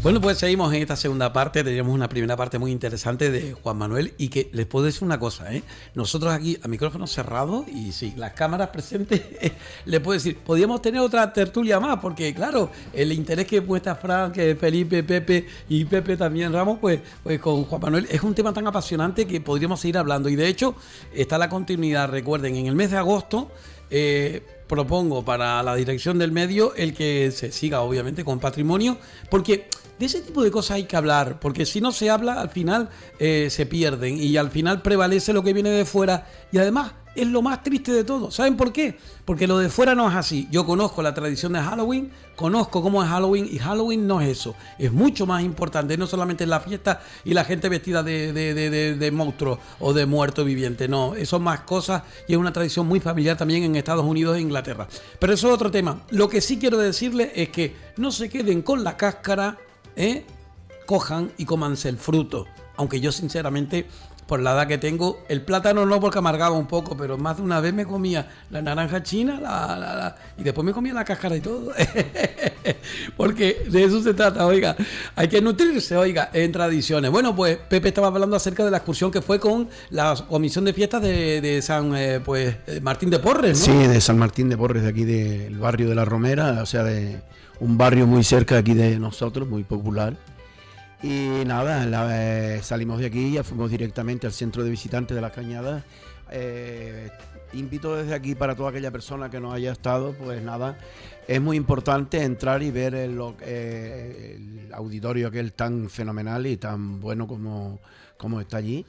Bueno, pues seguimos en esta segunda parte. Teníamos una primera parte muy interesante de Juan Manuel y que les puedo decir una cosa, ¿eh? Nosotros aquí a micrófono cerrado y sí, las cámaras presentes, les puedo decir, podríamos tener otra tertulia más porque claro, el interés que muestra Fran, que Felipe, Pepe y Pepe también Ramos, pues con Juan Manuel es un tema tan apasionante que podríamos seguir hablando y de hecho está la continuidad. Recuerden, en el mes de agosto propongo para la dirección del medio el que se siga obviamente con patrimonio, porque de ese tipo de cosas hay que hablar, porque si no se habla al final se pierden y al final prevalece lo que viene de fuera y además es lo más triste de todo. ¿Saben por qué? Porque lo de fuera no es así. Yo conozco la tradición de Halloween, conozco cómo es Halloween y Halloween no es eso. Es mucho más importante, no solamente la fiesta y la gente vestida de monstruos o de muertos vivientes. No, eso es más cosas y es una tradición muy familiar también en Estados Unidos e Inglaterra. Pero eso es otro tema. Lo que sí quiero decirles es que no se queden con la cáscara, cojan y cómanse el fruto. Aunque yo sinceramente, por la edad que tengo, el plátano no, porque amargaba un poco, pero más de una vez me comía la naranja china y después me comía la cáscara y todo. Porque de eso se trata, oiga. Hay que nutrirse, oiga, en tradiciones. Bueno, pues Pepe estaba hablando acerca de la excursión que fue con la comisión de fiestas de San Martín de Porres, ¿no? Sí, de San Martín de Porres, de aquí del barrio de La Romera, o sea, de un barrio muy cerca de aquí de nosotros, muy popular. Y nada, salimos de aquí y ya fuimos directamente al centro de visitantes de Las Cañadas. Invito desde aquí para toda aquella persona que no haya estado, pues nada, es muy importante entrar y ver el auditorio aquel tan fenomenal y tan bueno como está allí.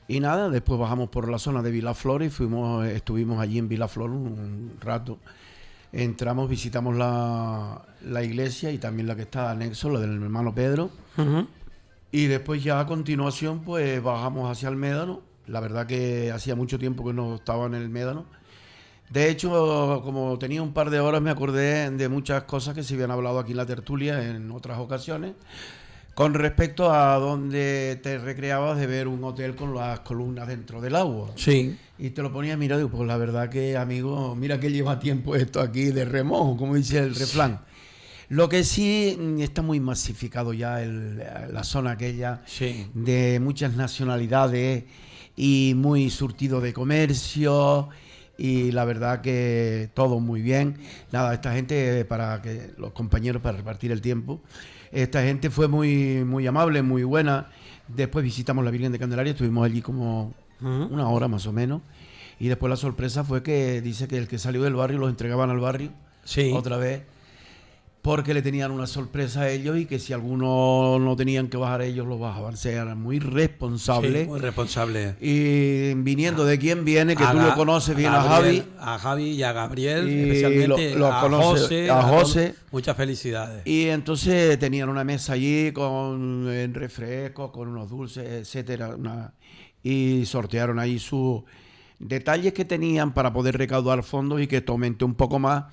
Y nada, después bajamos por la zona de Vilaflor y estuvimos allí en Vilaflor un rato. Entramos, visitamos la iglesia y también la que está anexo, la del hermano Pedro. Uh-huh. Y después ya a continuación pues bajamos hacia el Médano. La verdad que hacía mucho tiempo que no estaba en el Médano. De hecho, como tenía un par de horas, me acordé de muchas cosas que se habían hablado aquí en la tertulia en otras ocasiones, con respecto a donde te recreabas de ver un hotel con las columnas dentro del agua. Sí. Y te lo ponías a mirar y digo, pues la verdad que, amigo, mira que lleva tiempo esto aquí de remojo, como dice el refrán. Lo que sí está muy masificado ya la zona aquella, sí, de muchas nacionalidades y muy surtido de comercio y la verdad que todo muy bien. Nada, esta gente, para que los compañeros, para repartir el tiempo, esta gente fue muy, muy amable, muy buena. Después visitamos la Virgen de Candelaria, estuvimos allí como una hora más o menos. Y después la sorpresa fue que dice que el que salió del barrio los entregaban al barrio, sí, otra vez, porque le tenían una sorpresa a ellos y que si algunos no tenían que bajar ellos los bajaban. O sea, eran muy responsables. Sí, muy responsables. Y viniendo de quién viene, que tú lo conoces bien, a Javi. A Javi y a Gabriel, y especialmente a José. Muchas felicidades. Y entonces tenían una mesa allí con refrescos, con unos dulces, etcétera. Y sortearon ahí sus detalles que tenían para poder recaudar fondos y que esto aumente un poco más.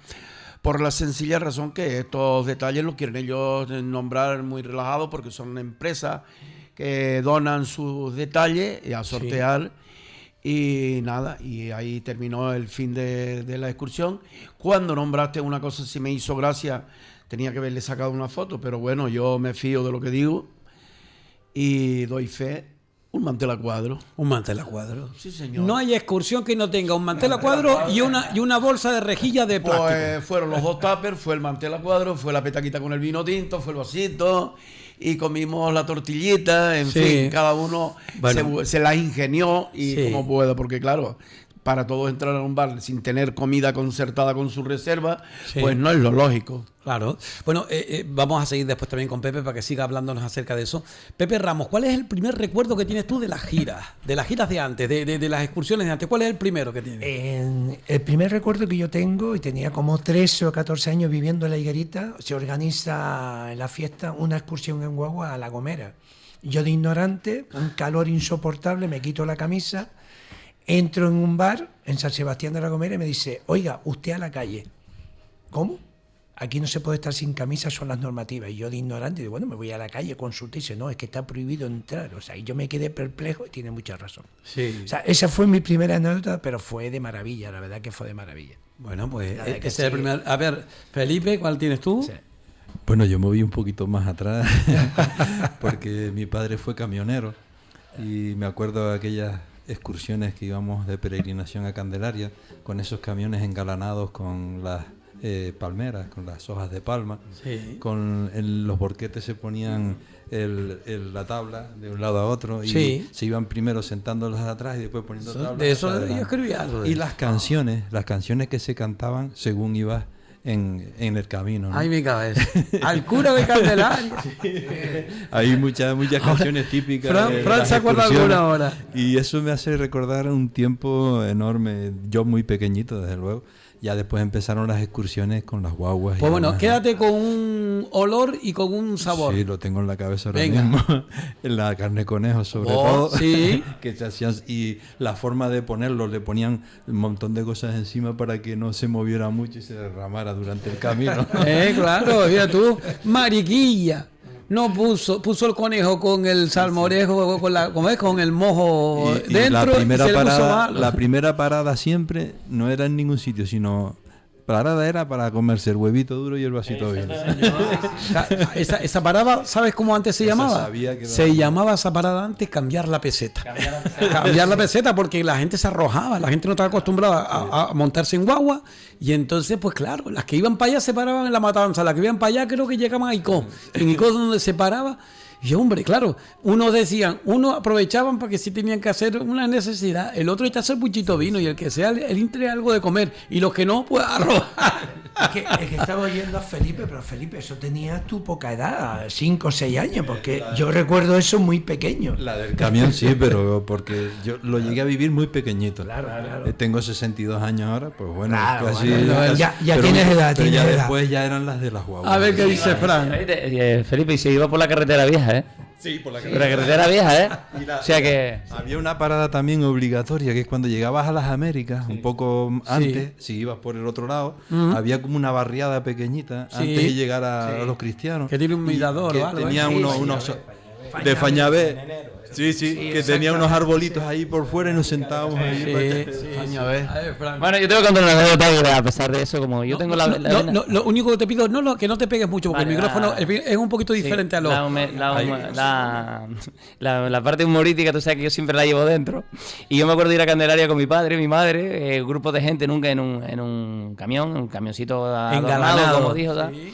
Por la sencilla razón que estos detalles los quieren ellos nombrar muy relajados porque son empresas que donan sus detalles a sortear. Sí. Y nada, y ahí terminó el fin de la excursión. Cuando nombraste una cosa, si me hizo gracia, tenía que haberle sacado una foto, pero bueno, yo me fío de lo que digo y doy fe. Un mantel a cuadro. Un mantel a cuadro. Sí, señor. No hay excursión que no tenga un mantel a cuadro y una bolsa de rejilla de plástico. Pues fueron los dos tuppers, fue el mantel a cuadro, fue la petaquita con el vino tinto, fue el vasito y comimos la tortillita, en fin, cada uno se la ingenió y sí, como pueda, porque claro, para todos entrar a un bar sin tener comida concertada con su reserva, sí, pues no es lo lógico. Claro. Bueno, vamos a seguir después también con Pepe para que siga hablándonos acerca de eso. Pepe Ramos, ¿cuál es el primer recuerdo que tienes tú de las giras? De las giras de antes, de las excursiones de antes. ¿Cuál es el primero que tienes? El primer recuerdo que yo tengo, y tenía como 13 o 14 años viviendo en La Higuerita, se organiza en la fiesta una excursión en guagua a La Gomera. Yo de ignorante, un calor insoportable, me quito la camisa, entro en un bar en San Sebastián de La Gomera y me dice, oiga, usted a la calle. ¿Cómo? Aquí no se puede estar sin camisa, son las normativas. Y yo de ignorante digo, bueno, me voy a la calle, consulté y dice, no, es que está prohibido entrar. O sea, y yo me quedé perplejo y tiene mucha razón. Sí. O sea, esa fue mi primera anécdota, pero fue de maravilla, la verdad que fue de maravilla. Bueno, pues ese es el primer. A ver, Felipe, ¿cuál tienes tú? Sí. Bueno, yo me voy un poquito más atrás porque mi padre fue camionero y me acuerdo de aquellas excursiones que íbamos de peregrinación a Candelaria con esos camiones engalanados con las palmeras, con las hojas de palma. Sí. Los borquetes se ponían la tabla de un lado a otro y Sí. se iban primero sentando los de atrás y después poniendo tablas. De eso adelante. yo escribí algo. Y las canciones que se cantaban según ibas en el camino, ¿no? Ay, mi cabeza. Al cura de Candelaria. Hay muchas canciones típicas. Fran se acuerda alguna ahora. Y eso me hace recordar un tiempo enorme. Yo muy pequeñito, desde luego. Ya después empezaron las excursiones con las guaguas. Pues y bueno, demás, quédate con un olor y con un sabor. Sí, lo tengo en la cabeza ahora Venga. mismo. En la carne de conejo, sobre Oh, todo. sí. Que se hacían, y la forma de ponerlo, le ponían un montón de cosas encima para que no se moviera mucho y se derramara durante el camino. Claro, mira tú, mariquilla. No puso el conejo con el salmorejo, con el mojo Y dentro y se le puso malo. la primera parada siempre no era en ningún sitio, sino parada era para comerse el huevito duro y el vasito de vino. Esa parada, ¿sabes cómo antes se Esa llamaba? sabía que Se llamaba esa parada antes cambiar la peseta. Cambiar la peseta porque la gente se arrojaba, la gente no estaba acostumbrada a montarse en guagua y entonces, pues claro, las que iban para allá se paraban en la matanza, las que iban para allá creo que llegaban a Icó. En Icó donde se paraba. Y hombre, claro, unos aprovechaban para que si tenían que hacer una necesidad, el otro echarse el puchito vino y el que sea el interés algo de comer y los que no, pues arrojar. Es que estaba oyendo a Felipe, pero Felipe, eso tenía tu poca edad, 5 o 6 años, porque yo recuerdo eso muy pequeño. La del camión sí, pero porque yo lo llegué a vivir muy pequeñito. Claro, claro. Tengo 62 años ahora, pues bueno, Claro, casi, bueno, casi- ya pero- tienes edad, pero tienes ya edad. después ya eran las de las guaguas. A ver qué dice Fran. Felipe, y se iba por la carretera vieja, ¿eh? Sí, por la Por la carretera vieja, ¿eh? O sea que... Había una parada también obligatoria, que es cuando llegabas a las Américas, un poco antes, si ibas por el otro lado, había como una barriada pequeñita Sí. antes de llegar a los cristianos. Que tiene un y mirador que o algo, tenía ¿eh? unos de Fañabé. Sí, que tenía unos arbolitos ahí por fuera y nos sentábamos ahí. A ver. A ver, Fran. Bueno, yo tengo que contar una anécdota que a pesar de eso, como yo tengo la vena- Lo único que te pido, que no te pegues mucho, porque Vale, el micrófono es un poquito Sí, diferente a lo... la parte humorística, tú sabes que yo siempre la llevo dentro. Y yo me acuerdo de ir a Candelaria con mi padre, mi madre, grupo de gente nunca en un camión, un camioncito adornado, Engalanado. como dijo. ¿sabes? Sí.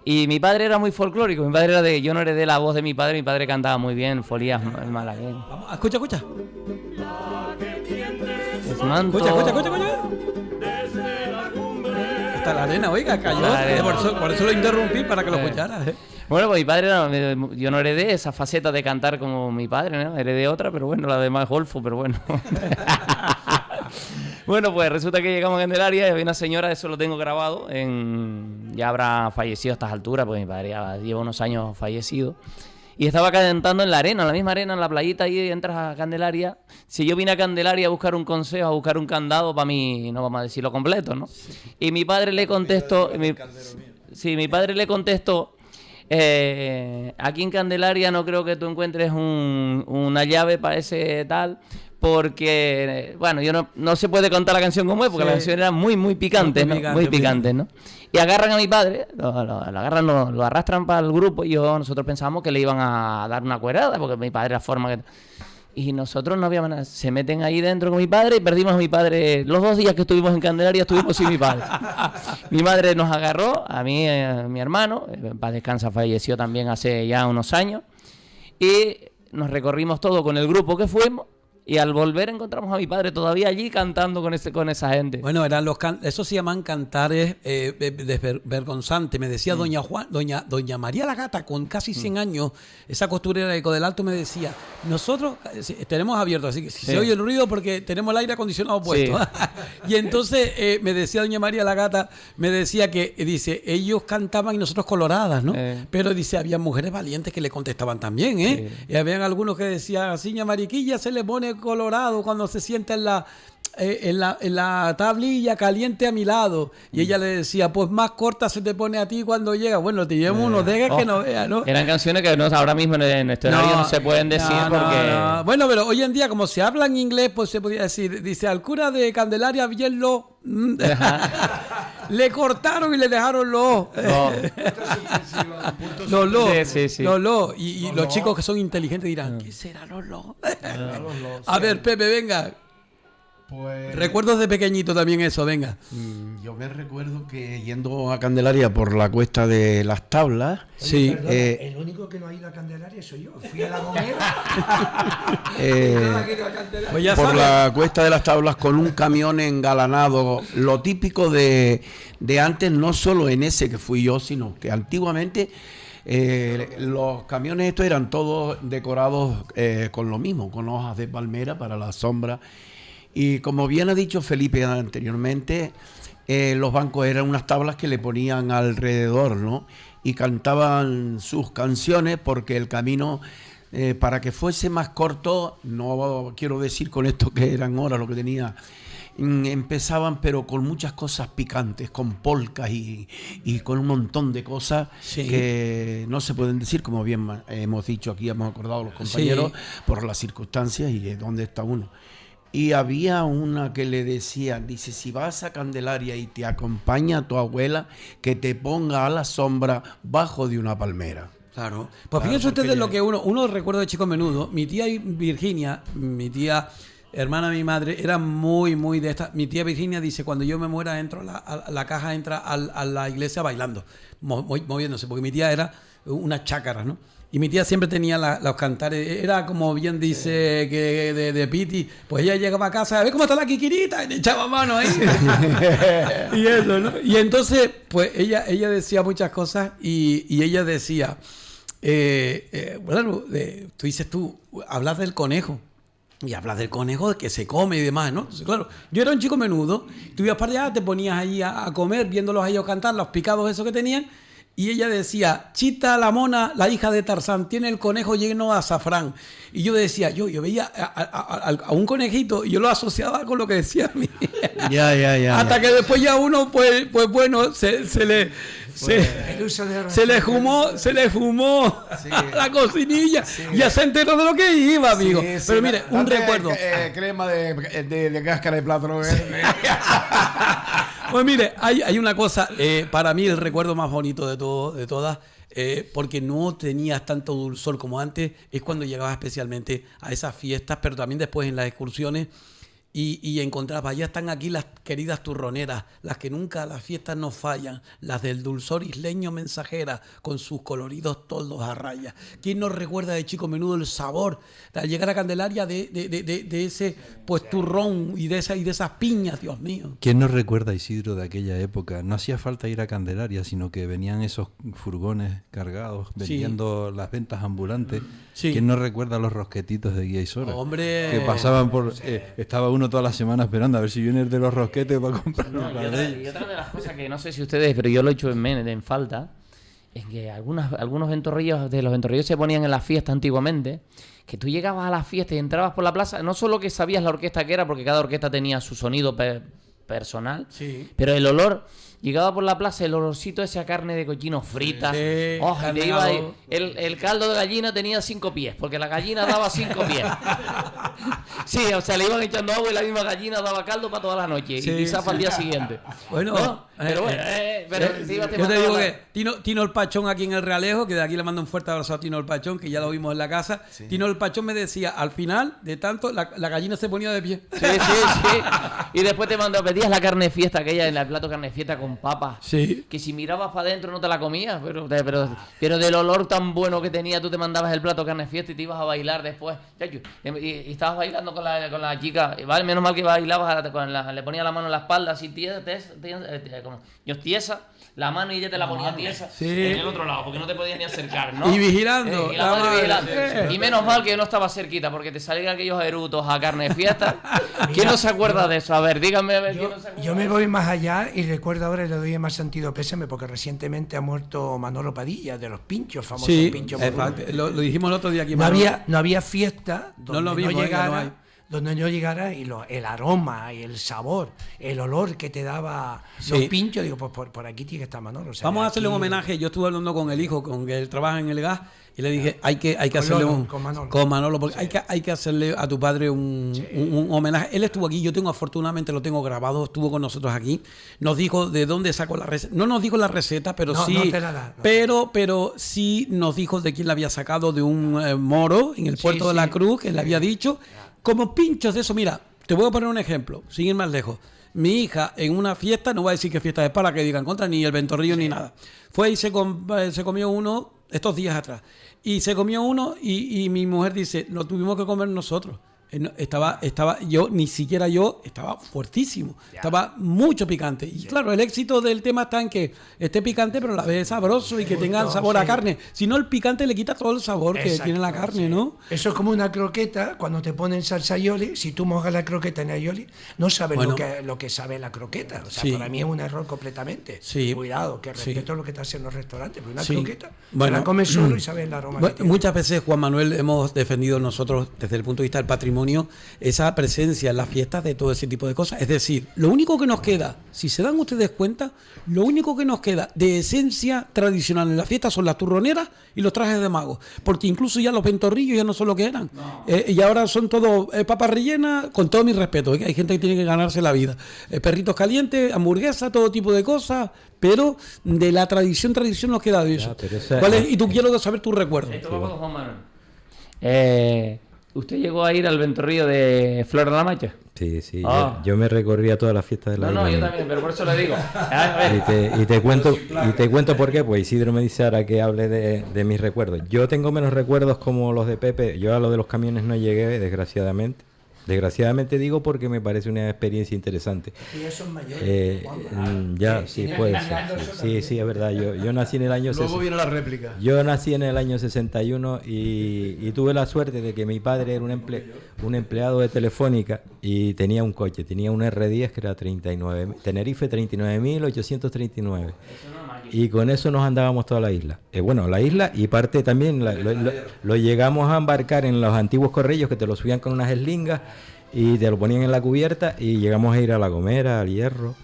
Y mi padre era muy folclórico, mi padre era yo no heredé la voz de mi padre cantaba muy bien, folías el malagueño. Vamos, escucha. Manto. Escucha. Hasta la arena, oiga, cayó. La arena. Por eso lo interrumpí para que lo escucharas. Bueno, pues mi padre yo no heredé esa faceta de cantar como mi padre, ¿no? Heredé otra, pero bueno, la demás golfo, pero bueno. Bueno, pues resulta que llegamos a Candelaria y había una señora, eso lo tengo grabado, ya habrá fallecido a estas alturas, porque mi padre ya lleva unos años fallecido. Y estaba cantando en la arena, en la misma arena, en la playita, ahí entras a Candelaria. Si yo vine a Candelaria a buscar un consejo, a buscar un candado para mí, no vamos a decirlo completo, ¿no? Y mi padre le contestó... mi padre le contestó... aquí en Candelaria no creo que tú encuentres una llave para ese tal, porque, bueno, no se puede contar la canción como es, porque Sí. la canción era muy picante, Muy ¿no? picante, Muy picante, ¿no? Y agarran a mi padre, lo arrastran para el grupo y nosotros pensamos que le iban a dar una cuerada, porque mi padre la forma que... Y nosotros no habíamos nada. Se meten ahí dentro con mi padre y perdimos a mi padre. Los 2 días que estuvimos en Candelaria estuvimos sin mi padre. Mi madre nos agarró, a mí, mi hermano, en paz descansa, falleció también hace ya unos años. Y nos recorrimos todo con el grupo que fuimos. Y al volver encontramos a mi padre todavía allí cantando con esa gente. Bueno, eran eso se llaman cantares desvergonzantes. Me decía doña María la Gata, con casi 100 años, esa costurera de Eco del Alto, me decía, nosotros tenemos abierto, así que si se oye el ruido porque tenemos el aire acondicionado puesto. Y entonces me decía doña María la Gata, me decía que, dice, ellos cantaban y nosotros coloradas, ¿no? Pero dice, había mujeres valientes que le contestaban también, ¿eh? Y habían algunos que decían, así, ña Mariquilla se le pone colorado cuando se sienta en la tablilla caliente a mi lado. Y ella le decía, pues más corta se te pone a ti cuando llega. Bueno, te llevamos unos dejes que no veas, ¿no? Eran canciones que ahora mismo en este horario no se pueden decir porque... No. Bueno, pero hoy en día, como se habla en inglés, pues se podría decir, dice, al cura de Candelaria bien lo... le cortaron y le dejaron los... los. Y los chicos que son inteligentes dirán, ¿qué será los los? A ver, Pepe, venga. Pues, Recuerdos de pequeñito también eso, venga. yo me recuerdo que yendo a Candelaria por la cuesta de las Tablas, Sí. Perdona, el único que no ha ido a Candelaria soy yo. Fui a La Gomera. Pues ya por sabes. la cuesta de las Tablas con un camión engalanado, lo típico de antes, no solo en ese que fui yo, sino que antiguamente los camiones estos eran todos decorados con lo mismo, con hojas de palmera para la sombra. Y como bien ha dicho Felipe anteriormente, los bancos eran unas tablas que le ponían alrededor, ¿no? Y cantaban sus canciones porque el camino, para que fuese más corto, no quiero decir con esto que eran horas lo que tenía, empezaban pero con muchas cosas picantes, con polcas y con un montón de cosas que no se pueden decir, como bien hemos dicho aquí, hemos acordado los compañeros, por las circunstancias y de dónde está uno. Y había una que le decía, dice, si vas a Candelaria y te acompaña tu abuela, que te ponga a la sombra bajo de una palmera. Claro. Pues fíjense ustedes lo que uno recuerda de chico menudo. Mi tía Virginia, mi tía hermana de mi madre, era muy, muy de esta. Mi tía Virginia dice, cuando yo me muera, entro a la caja, entra a la iglesia bailando, moviéndose, porque mi tía era una chácara, ¿no? Y mi tía siempre tenía los cantares, era como bien dice que de Piti, pues ella llegaba a casa, a ver cómo está la quiquirita, y le echaba mano ahí. Y eso, ¿no? Y entonces, pues ella decía muchas cosas y ella decía, bueno, tú hablas del conejo. Y hablas del conejo que se come y demás, ¿no? Entonces, claro, yo era un chico menudo, tú ibas para allá, te ponías ahí a comer, viéndolos a ellos cantar, los picados esos que tenían. Y ella decía, Chita la mona, la hija de Tarzán, tiene el conejo lleno de azafrán. Y yo decía, yo veía a un conejito y yo lo asociaba con lo que decía mi Ya. hasta que después ya uno, pues bueno, se le fumó la cocinilla. Sí. Ya se enteró de lo que iba, amigo. Sí, Pero mire, un date, recuerdo. Crema de cáscara de plátano. Pues mire, hay una cosa, para mí el recuerdo más bonito de todas, porque no tenías tanto dulzor como antes, es cuando llegabas especialmente a esas fiestas, pero también después en las excursiones y encontrabas, ya están aquí las queridas turroneras, las que nunca a las fiestas nos fallan, las del dulzor isleño mensajera, con sus coloridos toldos a rayas. ¿Quién nos recuerda de chico menudo el sabor al llegar a Candelaria de ese pues turrón y de esas piñas, Dios mío? ¿Quién nos recuerda, Isidro, de aquella época? No hacía falta ir a Candelaria, sino que venían esos furgones cargados, vendiendo las ventas ambulantes. Sí. ¿Quién nos recuerda los rosquetitos de Guía y Sora? Hombre. Que pasaban por... estaba uno toda la semana esperando a ver si viene el de los rosquetes para comprar No, una y de otra de las cosas que no sé si ustedes, pero yo lo he hecho en falta, es que algunos ventorrillos de los ventorrillos se ponían en las fiestas antiguamente, que tú llegabas a la fiesta y entrabas por la plaza, no solo que sabías la orquesta que era, porque cada orquesta tenía su sonido personal, Sí. pero el olor, llegaba por la plaza, el olorcito de esa carne de cochino frita, Sí, oh, y te iba ahí. carnado. El caldo de gallina tenía 5 pies, porque la gallina daba 5 pies. Sí, o sea, le iban echando agua y la misma gallina daba caldo para toda la noche, Sí, y quizás sí. para el día siguiente. Bueno, ¿no? Pero bueno, yo te digo que Tino el Pachón aquí en el Realejo, que de aquí le mando un fuerte abrazo a Tino el Pachón, que ya lo vimos en la casa. Sí. Tino el Pachón me decía, al final de tanto, la gallina se ponía de pie. Sí. Y después pedías la carne de fiesta, aquella en el plato de carne de fiesta con papas. Sí. Que si mirabas para adentro no te la comías, pero del olor tan bueno que tenía, tú te mandabas el plato de carne de fiesta y te ibas a bailar después. Y estabas bailando con la chica, ¿vale? Menos mal que bailabas, le ponía la mano en la espalda, así como yo tiesa, la mano y ella te la ponía tiesa en el otro lado, porque no te podías ni acercar, ¿no? Y vigilando. Y la madre vigilando. Y menos mal que yo no estaba cerquita, porque te salían aquellos erutos a carne de fiesta. ¿Quién no se acuerda de eso? A ver, díganme a ver quién no se acuerda. Yo me voy más allá y recuerdo ahora, le doy más sentido pésame, porque recientemente ha muerto Manolo Padilla, de los pinchos, famosos pinchos. Lo dijimos el otro día aquí. No había fiesta donde donde yo llegara y el aroma y el sabor, el olor que te daba los Sí. pinchos, digo, pues por aquí tiene que estar Manolo. O sea, Vamos a hacerle un aquí- homenaje. Yo estuve hablando con el hijo, con que él trabaja en el gas, y le dije, hay que Con hacerle Lolo, con Manolo. con Manolo, porque hay que hacerle a tu padre un homenaje. Él estuvo aquí, yo tengo afortunadamente lo tengo grabado, estuvo con nosotros aquí. Nos dijo de dónde sacó la receta. No nos dijo la receta, pero No, sí. no te la da, no. Pero sí nos dijo de quién la había sacado, de un moro en el Sí, puerto de sí. la Cruz, que le había dicho. Como pinchos de eso, mira, te voy a poner un ejemplo, sin ir más lejos. Mi hija en una fiesta, no voy a decir que fiesta es para que digan contra, ni el ventorrillo ni nada. Fue y se comió uno estos días atrás. Y se comió uno y mi mujer dice, lo tuvimos que comer nosotros. Estaba yo, ni siquiera yo, estaba fuertísimo. Estaba mucho picante. Y claro, el éxito del tema está en que esté picante, pero a la vez sabroso y que tenga el sabor a sí. carne. Si no, el picante le quita todo el sabor que Exacto, tiene la carne, sí. ¿no? Eso es como una croqueta, cuando te ponen salsa aioli, si tú mojas la croqueta en aioli, no sabes Bueno. lo que sabe la croqueta. O sea, Sí. para mí es un error completamente. Sí. Cuidado, que Sí. respeto lo que te hacen los restaurantes, pero una Sí. croqueta, Bueno. la comes solo y sabes el aroma que tiene. Muchas veces, Juan Manuel, hemos defendido nosotros, desde el punto de vista del patrimonio, esa presencia en las fiestas de todo ese tipo de cosas. Es decir, lo único que nos queda, si se dan ustedes cuenta, lo único que nos queda de esencia tradicional en las fiestas son las turroneras y los trajes de mago. Porque incluso ya los ventorrillos ya no son lo que eran. Y ahora son todo papas rellenas, con todo mi respeto, que hay gente que tiene que ganarse la vida. Perritos calientes, hamburguesas, todo tipo de cosas. Pero de la tradición nos queda de eso. pero esa- ¿Cuál es? Y tú quiero saber tu recuerdo. Esto va con Juan Manuel. ¿Usted llegó a ir al ventorrillo de Flor de la Macha? Sí, sí, Ah. yo me recorría todas las fiestas de la No, no, isla. yo también, pero por eso le digo. A ver, Y te cuento por qué, pues Isidro me dice ahora que hable de mis recuerdos. Yo tengo menos recuerdos como los de Pepe. Yo a lo de los camiones no llegué, desgraciadamente. Desgraciadamente digo porque me parece una experiencia interesante. Y esos mayores, Ya, que sí, siguen puede mirando ser. eso Sí, también. sí, es verdad. Yo nací en el año Luego viene la réplica. Yo nací en el año 61 y tuve la suerte de que mi padre era un empleado de Telefónica y tenía un coche, tenía un R10 que era 39, Tenerife 39.839. Y con eso nos andábamos toda la isla. Bueno, la isla y parte también lo llegamos a embarcar en los antiguos corrillos que te lo subían con unas eslingas y te lo ponían en la cubierta y llegamos a ir a La Gomera, al Hierro.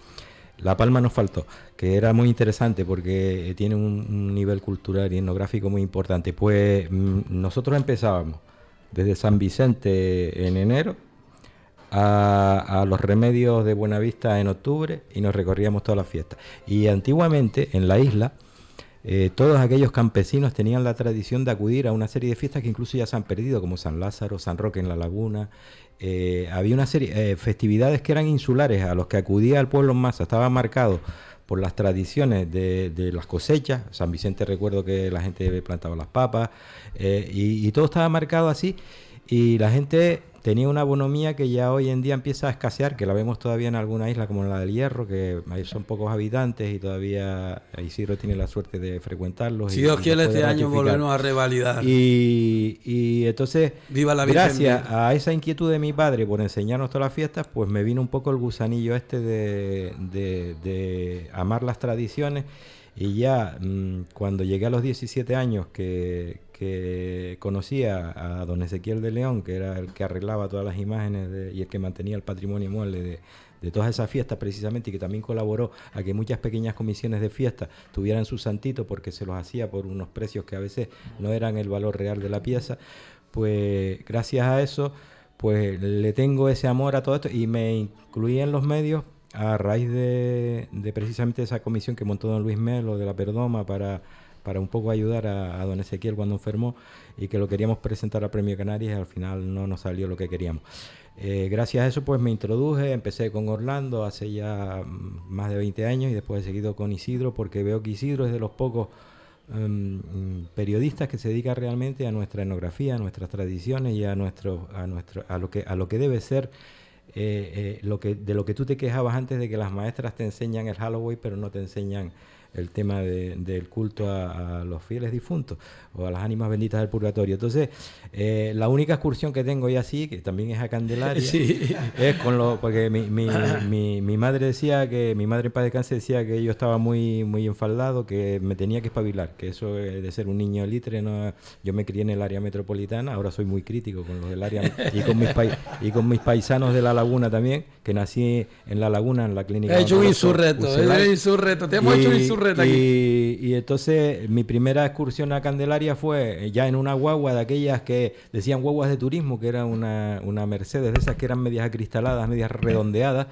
La Palma nos faltó, que era muy interesante porque tiene un nivel cultural y etnográfico muy importante. Pues nosotros empezábamos desde San Vicente en enero a los Remedios de Buenavista en octubre y nos recorríamos todas las fiestas. Y antiguamente en la isla todos aquellos campesinos tenían la tradición de acudir a una serie de fiestas que incluso ya se han perdido, como San Lázaro, San Roque en la Laguna. Había una serie de festividades que eran insulares a los que acudía el pueblo en masa, estaban marcados por las tradiciones de las cosechas. San Vicente, recuerdo que la gente plantaba las papas y todo estaba marcado así, y la gente tenía una bonomía que ya hoy en día empieza a escasear, que la vemos todavía en alguna isla como la del Hierro, que ahí son pocos habitantes y todavía Isidro tiene la suerte de frecuentarlos. Si y Dios nos quiere, puede este año ratificar. volvernos a revalidar. Y entonces, Viva la Virgen gracias Mía. a esa inquietud de mi padre por enseñarnos todas las fiestas, pues me vino un poco el gusanillo este de amar las tradiciones. Y ya cuando llegué a los 17 años que conocí a don Ezequiel de León, que era el que arreglaba todas las imágenes y el que mantenía el patrimonio mueble de todas esas fiestas precisamente, y que también colaboró a que muchas pequeñas comisiones de fiesta tuvieran su santito porque se los hacía por unos precios que a veces no eran el valor real de la pieza, pues gracias a eso pues le tengo ese amor a todo esto y me incluí en los medios a raíz de precisamente esa comisión que montó don Luis Melo de la Perdoma para un poco ayudar a don Ezequiel cuando enfermó, y que lo queríamos presentar al Premio Canarias y al final no nos salió lo que queríamos. Gracias a eso pues me introduje, empecé con Orlando hace ya más de 20 años y después he seguido con Isidro, porque veo que Isidro es de los pocos periodistas que se dedica realmente a nuestra etnografía, a nuestras tradiciones y a lo que debe ser de lo que tú te quejabas antes, de que las maestras te enseñan el Halloween pero no te enseñan el tema del culto a los fieles difuntos o a las ánimas benditas del purgatorio. Entonces, la única excursión que tengo ya así, que también es a Candelaria, Sí. es porque mi madre decía que, mi madre en paz descanse decía que yo estaba muy, muy enfaldado, que me tenía que espabilar, que eso de ser un niño litre, no, yo me crié en el área metropolitana, ahora soy muy crítico con los del área y con mis paisanos de La Laguna también, que nací en La Laguna, en la clínica. He hecho un insurreto, te hemos hecho un insurreto aquí. Y entonces mi primera excursión a Candelaria fue ya en una guagua de aquellas que decían guaguas de turismo, que era una Mercedes de esas que eran medias acristaladas, medias redondeadas.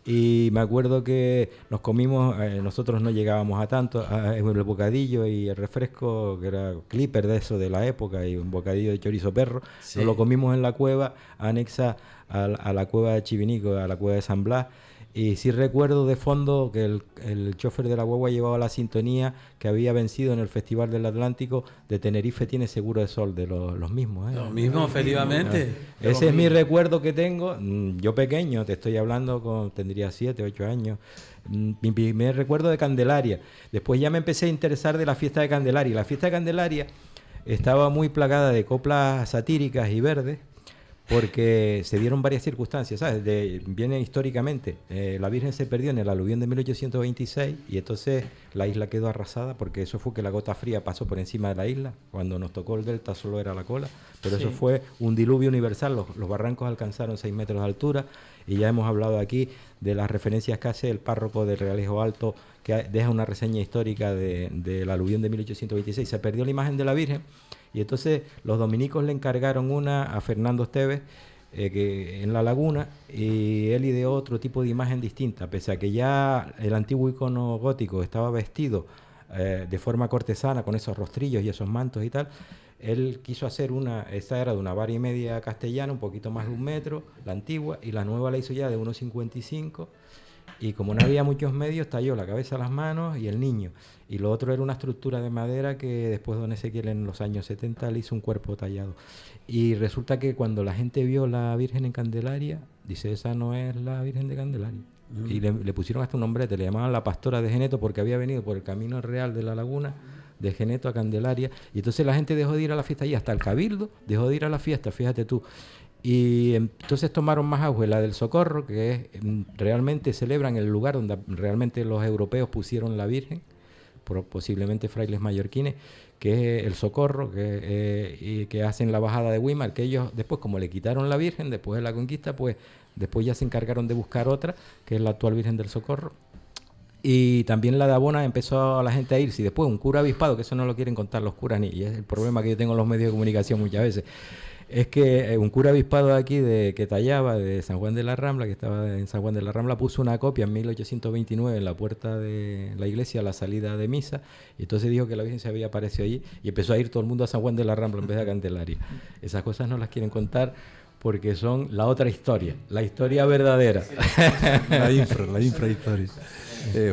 Y me acuerdo que nos comimos, nosotros no llegábamos a tanto, el bocadillo y el refresco, que era Clipper de eso de la época, y un bocadillo de chorizo perro, Sí. nos lo comimos en la cueva anexa a la cueva de Chivinico, a la cueva de San Blas. Y sí recuerdo de fondo que el chofer de la guagua llevaba la sintonía que había vencido en el Festival del Atlántico de Tenerife tiene seguro de sol, de los mismos. Lo mismo, efectivamente. Ese es mi recuerdo que tengo. Yo pequeño, te estoy hablando, tendría 7, 8 años. Mi primer recuerdo de Candelaria. Después ya me empecé a interesar de la fiesta de Candelaria. La fiesta de Candelaria estaba muy plagada de coplas satíricas y verdes, porque se dieron varias circunstancias, ¿sabes? Viene históricamente. La Virgen se perdió en el aluvión de 1826 y entonces la isla quedó arrasada, porque eso fue que la gota fría pasó por encima de la isla. Cuando nos tocó el delta solo era la cola, pero Sí. eso fue un diluvio universal. Los barrancos alcanzaron 6 metros de altura y ya hemos hablado aquí de las referencias que hace el párroco del Realejo Alto, que deja una reseña histórica del aluvión de 1826. Se perdió la imagen de la Virgen. Y entonces los dominicos le encargaron una a Fernando Esteves que en La Laguna, y él ideó otro tipo de imagen distinta, pese a que ya el antiguo icono gótico estaba vestido de forma cortesana con esos rostrillos y esos mantos y tal. Él quiso hacer esta era de una vara y media castellana, un poquito más de 1 metro, la antigua, y la nueva la hizo ya de 1,55. Y como no había muchos medios, talló la cabeza, las manos y el niño. Y lo otro era una estructura de madera que después don Ezequiel en los años 70 le hizo un cuerpo tallado. Y resulta que cuando la gente vio la Virgen en Candelaria, dice, esa no es la Virgen de Candelaria. Y le pusieron hasta un nombrete, le llamaban la Pastora de Geneto, porque había venido por el camino real de La Laguna, de Geneto a Candelaria. Y entonces la gente dejó de ir a la fiesta allí, hasta el Cabildo dejó de ir a la fiesta, fíjate tú. Y entonces tomaron más auge la del Socorro, que es, realmente celebran el lugar donde realmente los europeos pusieron la Virgen, posiblemente frailes mallorquines, que es el Socorro, y que hacen la bajada de Weimar, que ellos después, como le quitaron la Virgen después de la conquista, pues después ya se encargaron de buscar otra, que es la actual Virgen del Socorro. Y también la de Abona empezó a la gente a irse, y después un cura avispado, que eso no lo quieren contar los curas, y es el problema que yo tengo en los medios de comunicación muchas veces, es que un cura avispado de aquí, que tallaba, de San Juan de la Rambla, que estaba en San Juan de la Rambla, puso una copia en 1829 en la puerta de la iglesia a la salida de misa, y entonces dijo que la Virgen se había aparecido allí, y empezó a ir todo el mundo a San Juan de la Rambla en vez de a Candelaria. Esas cosas no las quieren contar porque son la otra historia, la historia verdadera. La infrahistoria.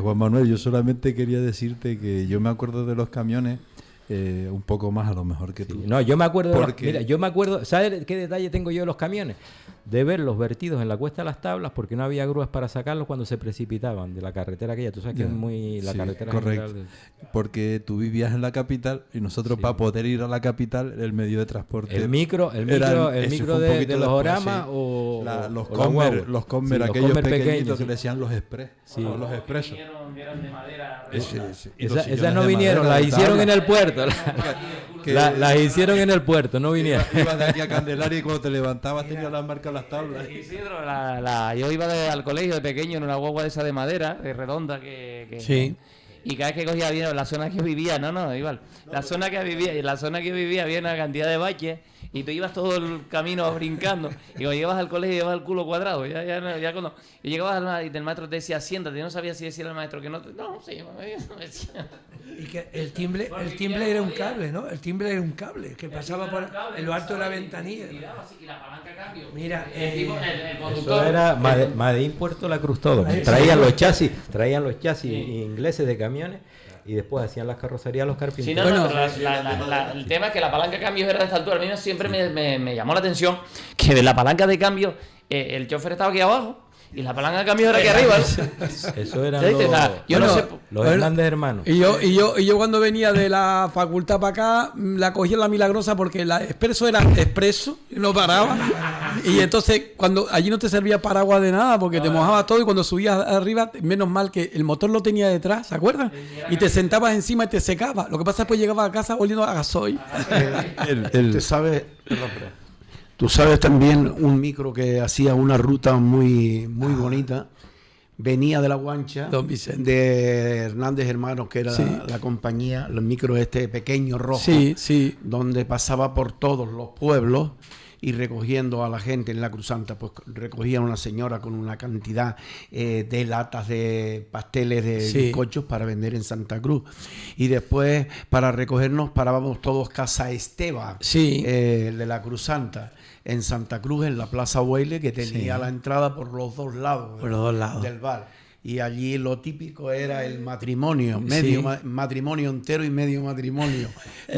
Juan Manuel, yo solamente quería decirte que yo me acuerdo de los camiones un poco más a lo mejor que tú. Sí, no, yo me acuerdo, Porque... mira, yo me acuerdo, ¿sabes qué detalle tengo yo de los camiones? De verlos vertidos en la Cuesta de las Tablas, porque no había grúas para sacarlos cuando se precipitaban de la carretera aquella. Tú sabes que es muy la carretera correcto. general Porque tú vivías en la capital y nosotros para poder ir a la capital el medio de transporte el micro eso micro fue un de poquito los después, Oramas sí. o los o Conmer, guaguas. los Conmer, Sí, los aquellos Conmer pequeñitos sí. que le decían los express, Sí. o los expresos. Que eran de madera. Esas no vinieron, las hicieron en el puerto. Las hicieron en el puerto, no vinieron. Ibas de aquí a Candelaria y cuando te levantabas tenías las marcas en las tablas. Isidro, yo iba al colegio de pequeño en una guagua de esa de madera, de redonda, Sí. y cada vez que cogía bien la zona que vivía, igual, la zona que vivía había una cantidad de baches, y tú ibas todo el camino brincando, y cuando llegabas al colegio llevabas el culo cuadrado, ya cuando y llegabas y el maestro te decía siéntate, yo no sabía si decía el maestro que no, sí, me decía. Y que el timbre era un cable, ¿no? El timbre era un cable que pasaba por en lo alto de la ventanilla. Y la palanca de cambio. Mira, el Eso conductor. era Madrid Puerto La Cruz todo. Traían los chasis ingleses de camiones y después hacían las carrocerías los carpinteros. Sí, no, pero el tema es que la palanca de cambio era de esta altura. A mí siempre me llamó la atención que de la palanca de cambio el chofer estaba aquí abajo Y la palanca de cambio era aquí arriba. Eso eran ¿Viste? O sea, yo no sé. los Hernández hermanos. Y yo cuando venía de la facultad para acá, la cogía en la Milagrosa porque la expreso era expreso, y no paraba. Y entonces, cuando allí no te servía paraguas de nada porque te mojaba todo, y cuando subías arriba, menos mal que el motor lo tenía detrás, ¿se acuerdan? Y te sentabas encima y te secaba. Lo que pasa es que llegabas a casa oliendo a gasoil. Tú sabes también un micro que hacía una ruta muy bonita. Venía de La Guancha, Don Vicente. de Hernández Hermanos, que era Sí. la compañía, el micro pequeño rojo, Sí. donde pasaba por todos los pueblos y recogiendo a la gente en la Cruzanta. Pues recogía una señora con una cantidad de latas de pasteles de Sí. bizcochos para vender en Santa Cruz. Y después, para recogernos, parábamos todos Casa Esteba, Sí. de la Cruzanta, en Santa Cruz, en la Plaza Huele, que tenía la entrada por los dos lados, Por los dos lados. del bar. Y allí lo típico era el matrimonio, Sí. matrimonio entero y medio matrimonio.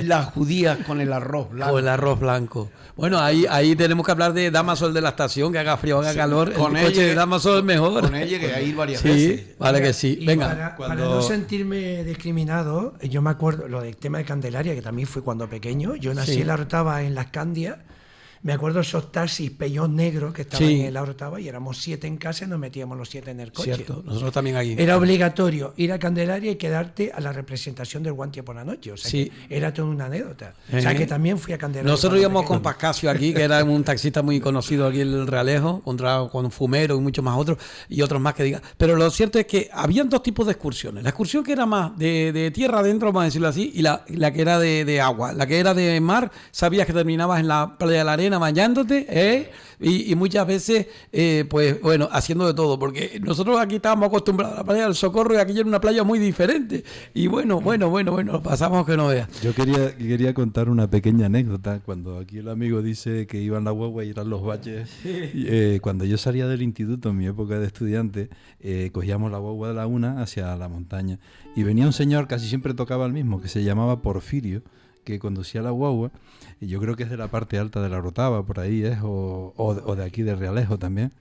Las judías con el arroz blanco. O el arroz blanco. Bueno, ahí tenemos que hablar de Damasol de la estación, que haga frío, haga calor. Con El coche ella- de Damasol es mejor. Con ella que hay varias Sí, veces. vale que sí. Y Venga. para cuando- no sentirme discriminado, yo me acuerdo lo del tema de Candelaria, que también fue cuando pequeño. Yo nací Sí. en La Orotava, en Las Candias. Me acuerdo esos taxis pellón negros que estaban Sí. en La Orotava, y éramos 7 en casa y nos metíamos los 7 en el coche. Cierto, nosotros también aquí. Era obligatorio ir a Candelaria y quedarte a la representación del Guantia por la noche. O sea, Sí. que era toda una anécdota. O sea, que también fui a Candelaria. Nosotros cuando íbamos pequeño. con Pascasio aquí, que era un taxista muy conocido aquí en el Realejo, con Fumero y muchos más otros, y otros más que digan. Pero lo cierto es que habían dos tipos de excursiones. La excursión que era más de tierra adentro, vamos a decirlo así, y la que era de agua. La que era de mar, sabías que terminabas en la playa de la Arena bañándote, y muchas veces, pues bueno, haciendo de todo, porque nosotros aquí estábamos acostumbrados a la playa del Socorro, y aquí era una playa muy diferente. Y bueno, lo pasamos que no veas. Yo quería contar una pequeña anécdota. Cuando aquí el amigo dice que iban la guagua y eran los baches, cuando yo salía del instituto en mi época de estudiante, cogíamos la guagua de la una hacia la montaña, y venía un señor, casi siempre tocaba el mismo, que se llamaba Porfirio, que conducía la guagua, y yo creo que es de la parte alta de la Orotava, por ahí es, o de aquí de Realejo también.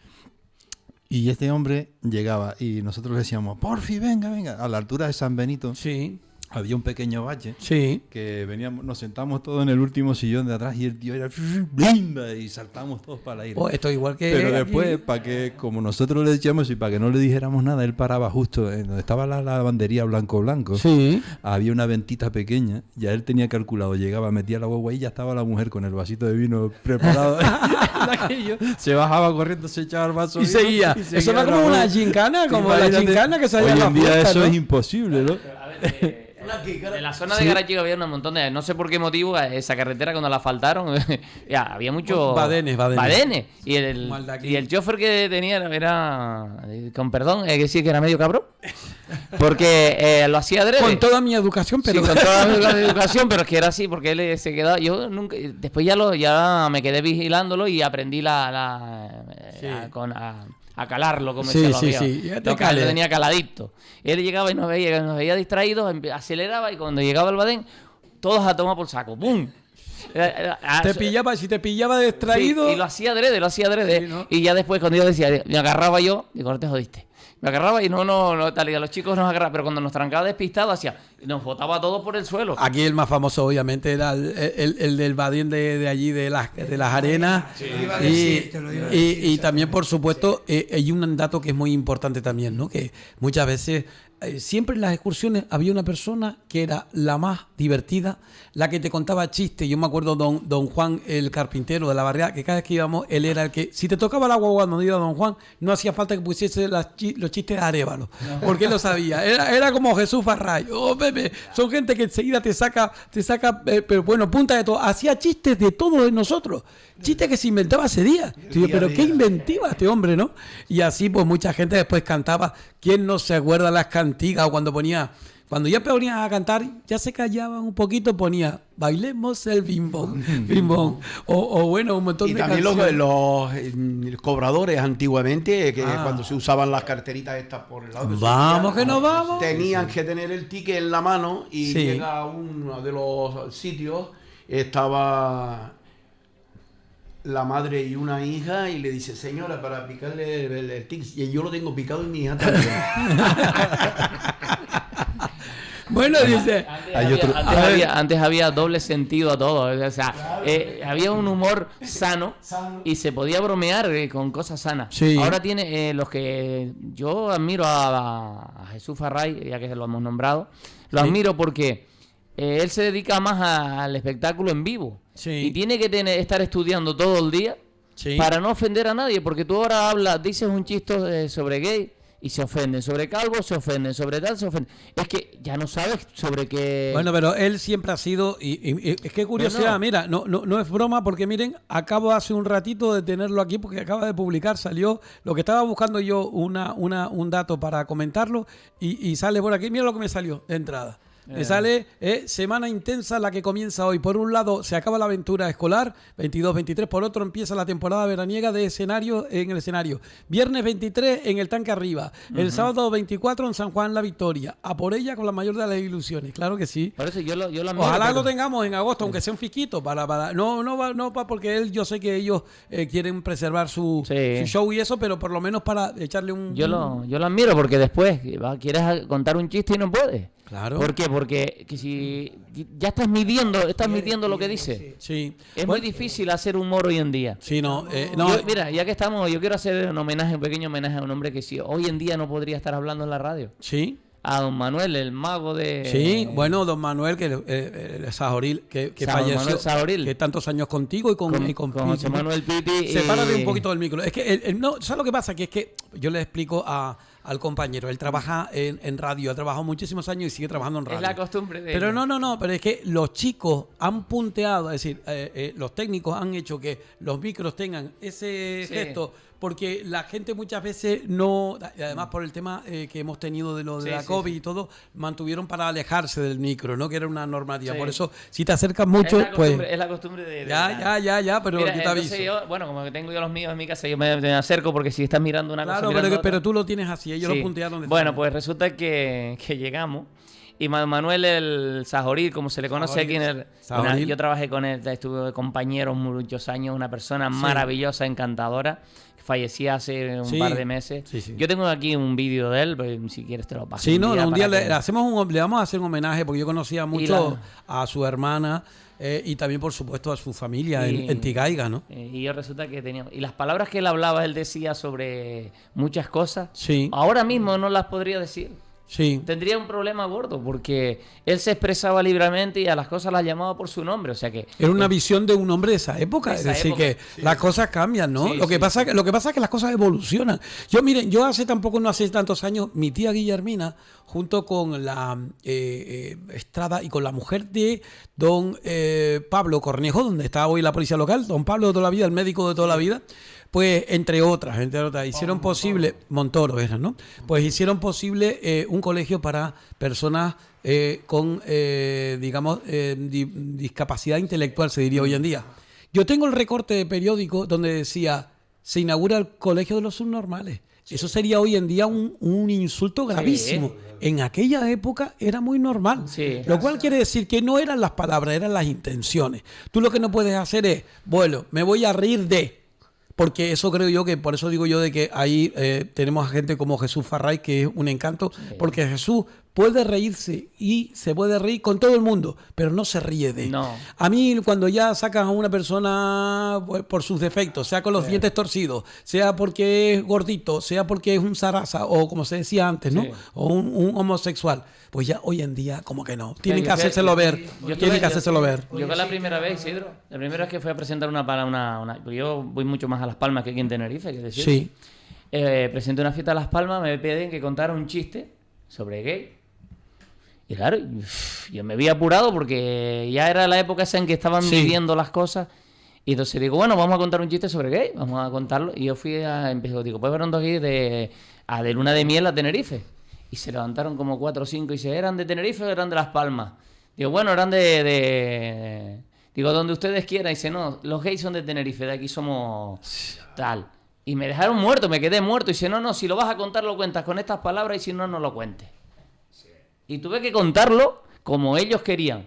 Y este hombre llegaba y nosotros le decíamos: Porfi, venga, a la altura de San Benito. Sí, Había un pequeño bache sí. que veníamos, nos sentamos todos en el último sillón de atrás, y el tío era blimba, y saltamos todos para el aire. Oh, esto igual que Pero aquí. después, para que, como nosotros le decíamos y para que no le dijéramos nada, él paraba justo en donde estaba la lavandería Blanco. Sí. Había una ventita pequeña, ya él tenía calculado, llegaba, metía la guagua y ya estaba la mujer con el vasito de vino preparado. Aquello, se bajaba corriendo, se echaba el vaso Y de vino seguía. Eso era la como una guagua. gincana, como la Imagínate, gincana que se hacía hoy en la en día fiesta, eso ¿no? es imposible, ¿no? En la zona de Garachiga había un montón de... No sé por qué motivo, esa carretera cuando la asfaltaron, ya, había muchos... Badenes. Y Mal de aquí. el chofer que tenía era con perdón, es decir, que era medio cabrón. Porque lo hacía adrede. Con toda mi educación, pero Sí, con toda la educación, pero es que era así, porque él se quedaba... Yo nunca... Después ya me quedé vigilándolo y aprendí a calarlo, como Sí, decía sí, los sí, viejos. ya te Lo calé. tenía caladito. Él llegaba y nos veía distraídos, aceleraba, y cuando llegaba el Badén, todos a tomar por saco. ¡Pum! si te pillaba distraído. Sí, y lo hacía adrede. Sí, ¿no? Y ya después, cuando yo decía, me agarraba yo, digo, no te jodiste. Me agarraba y no, tal, y a los chicos nos agarraba, pero cuando nos trancaba despistado, nos botaba a todos por el suelo. Aquí el más famoso, obviamente, era el del Badín de allí, de las arenas. iba a decir, te lo iba a decir, Y también, por supuesto, hay un dato que es muy importante también, ¿no? Que muchas veces, siempre en las excursiones había una persona que era la más divertida, la que te contaba chistes. Yo me acuerdo don Juan, el carpintero de la barriada, que cada vez que íbamos, él era el que, si te tocaba la guagua cuando iba don Juan, no hacía falta que pusiese los chistes de Arévalo, porque él lo sabía. Era como Jesús Farray. Oh, Pepe, son gente que enseguida te saca, pero bueno, punta de todo. Hacía chistes de todos de nosotros. Chistes que se inventaba ese día. Digo, pero qué inventiva este hombre, ¿no? Y así, pues mucha gente después cantaba. ¿Quién no se acuerda de las cantigas? O cuando ya ponías a cantar, ya se callaban un poquito, ponía bailemos el bimbón. O bueno, un montón Y de también canciones. los cobradores antiguamente, que cuando se usaban las carteritas estas por el lado de Vamos que nos vamos. tenían que tener el ticket en la mano, y Sí. llega a uno de los sitios, estaba la madre y una hija y le dice, señora, para picarle el tics, y yo lo tengo picado y mi hija también. Bueno, dice... Antes había doble sentido a todo. O sea, había un humor sano y se podía bromear con cosas sanas. Sí. Ahora tiene los que... Yo admiro a Jesús Farray, ya que lo hemos nombrado. Lo admiro porque él se dedica más al espectáculo en vivo. Sí. Y tiene que estar estudiando todo el día para no ofender a nadie. Porque tú ahora dices un chiste sobre gay... Y se ofenden, sobre calvo se ofenden, sobre tal se ofenden. Es que ya no sabes sobre qué... Bueno, pero él siempre ha sido... Y es que curiosidad, mira, no es broma porque miren, acabo hace un ratito de tenerlo aquí porque acaba de publicar, salió lo que estaba buscando yo, un dato para comentarlo y sale por aquí. Mira lo que me salió de entrada. Me sale semana intensa la que comienza hoy. Por un lado se acaba la aventura escolar, 22-23. Por otro empieza la temporada veraniega de escenario en el escenario. Viernes 23 en el Tanque Arriba. El sábado 24 en San Juan La Victoria. A por ella con la mayor de las ilusiones. Claro que sí. Por eso yo lo admiro, Ojalá lo tengamos en agosto, aunque sea un fisquito. Porque yo sé que ellos quieren preservar su show y eso, pero por lo menos para echarle un... Yo lo admiro porque después quieres contar un chiste y no puedes. Claro. ¿Por qué? Porque si ya estás midiendo lo que dice. Sí. Es muy difícil hacer humor hoy en día. Sí, no. Mira, ya que estamos, yo quiero hacer un pequeño homenaje a un hombre que sí, hoy en día no podría estar hablando en la radio. Sí. A don Manuel, el mago de... Sí, bueno, don Manuel, que Sajoril, que falleció, Manuel Sajoril. que tantos años contigo y con José Manuel Piti. Sepárate un poquito del micro. Es que, ¿sabes lo que pasa? Que es que yo le explico al compañero, él trabaja en radio, ha trabajado muchísimos años y sigue trabajando en radio. Es la costumbre de... Pero no, pero es que los chicos han punteado, es decir, los técnicos han hecho que los micros tengan ese gesto, porque la gente muchas veces no, además por el tema que hemos tenido de lo de la COVID y todo, mantuvieron para alejarse del micro, ¿no? Que era una normativa. Por eso, si te acercas mucho, es la costumbre de... Ya, pero mira, yo te aviso. Bueno, como que tengo yo los míos en mi casa, yo me acerco porque si estás mirando una cosa... Claro, pero tú lo tienes así, ellos lo puntearon. Bueno, pues resulta que llegamos y Manuel el Sajoril, como se le conoce aquí en el... Yo trabajé con él, estuve compañeros muchos años, una persona maravillosa, encantadora. Fallecía hace un par de meses. Sí. Yo tengo aquí un vídeo de él, pues, si quieres te lo paso. Sí, un día le vamos a hacer un homenaje porque yo conocía mucho a su hermana y también, por supuesto, a su familia en Tigaiga, ¿no? Y yo resulta que tenía... Y las palabras que él hablaba, él decía sobre muchas cosas. Sí. Ahora mismo no las podría decir. Sí. Tendría un problema gordo porque él se expresaba libremente y a las cosas las llamaba por su nombre, o sea que... Era una visión de un hombre de esa época, es decir, que las cosas cambian, ¿no? Lo que pasa es que las cosas evolucionan. Yo hace tantos años, mi tía Guillermina, junto con la Estrada y con la mujer de don Pablo Cornejo, donde está hoy la policía local, don Pablo de toda la vida, el médico de toda la vida, pues entre otras, hicieron posible, Montoro era, ¿no? Pues hicieron posible un colegio para personas con, discapacidad intelectual, se diría hoy en día. Yo tengo el recorte de periódico donde decía, se inaugura el colegio de los subnormales. Eso sería hoy en día un insulto gravísimo. En aquella época era muy normal. Lo cual quiere decir que no eran las palabras, eran las intenciones. Tú lo que no puedes hacer es, bueno, me voy a reír de... Porque eso creo yo que, por eso digo yo de que ahí tenemos a gente como Jesús Farray, que es un encanto, porque Jesús puede reírse y se puede reír con todo el mundo, pero no se ríe de él. No. A mí cuando ya sacan a una persona pues, por sus defectos, sea con los dientes torcidos, sea porque es gordito, sea porque es un zaraza, o como se decía antes, ¿no? O un homosexual, pues ya hoy en día como que no. Tienen que hacérselo ver. Tienen que hacérselo ver. Yo fue la primera vez, Isidro, la primera vez que fui a presentar yo voy mucho más a Las Palmas que aquí en Tenerife, que decir. Sí. Presenté una fiesta a Las Palmas, me piden que contara un chiste sobre gay. Y claro, yo me vi apurado porque ya era la época esa en que estaban viviendo las cosas. Y entonces digo, bueno, vamos a contar un chiste sobre gay, vamos a contarlo. Y yo digo, pues fueron dos gays de luna de miel a Tenerife. Y se levantaron como 4 o 5 y dice, ¿eran de Tenerife o eran de Las Palmas? Digo, bueno, eran digo, donde ustedes quieran. Y dice, no, los gays son de Tenerife, de aquí somos tal. Y me dejaron muerto, me quedé muerto. Y dice, no, si lo vas a contar lo cuentas con estas palabras y si no, no lo cuentes. Y tuve que contarlo como ellos querían.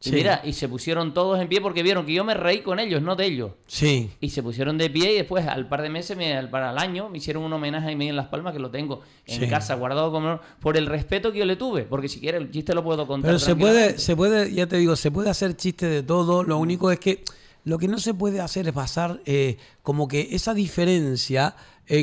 Y Sí. mira, y se pusieron todos en pie porque vieron que yo me reí con ellos, no de ellos. Sí. Y se pusieron de pie y después, al par de meses, para el año, me hicieron un homenaje a mí en Las Palmas, que lo tengo en Sí. casa, guardado como por el respeto que yo le tuve. Porque si quieres, el chiste lo puedo contar. Pero se puede, ya te digo, se puede hacer chiste de todo. Lo único es que lo que no se puede hacer es basar como que esa diferencia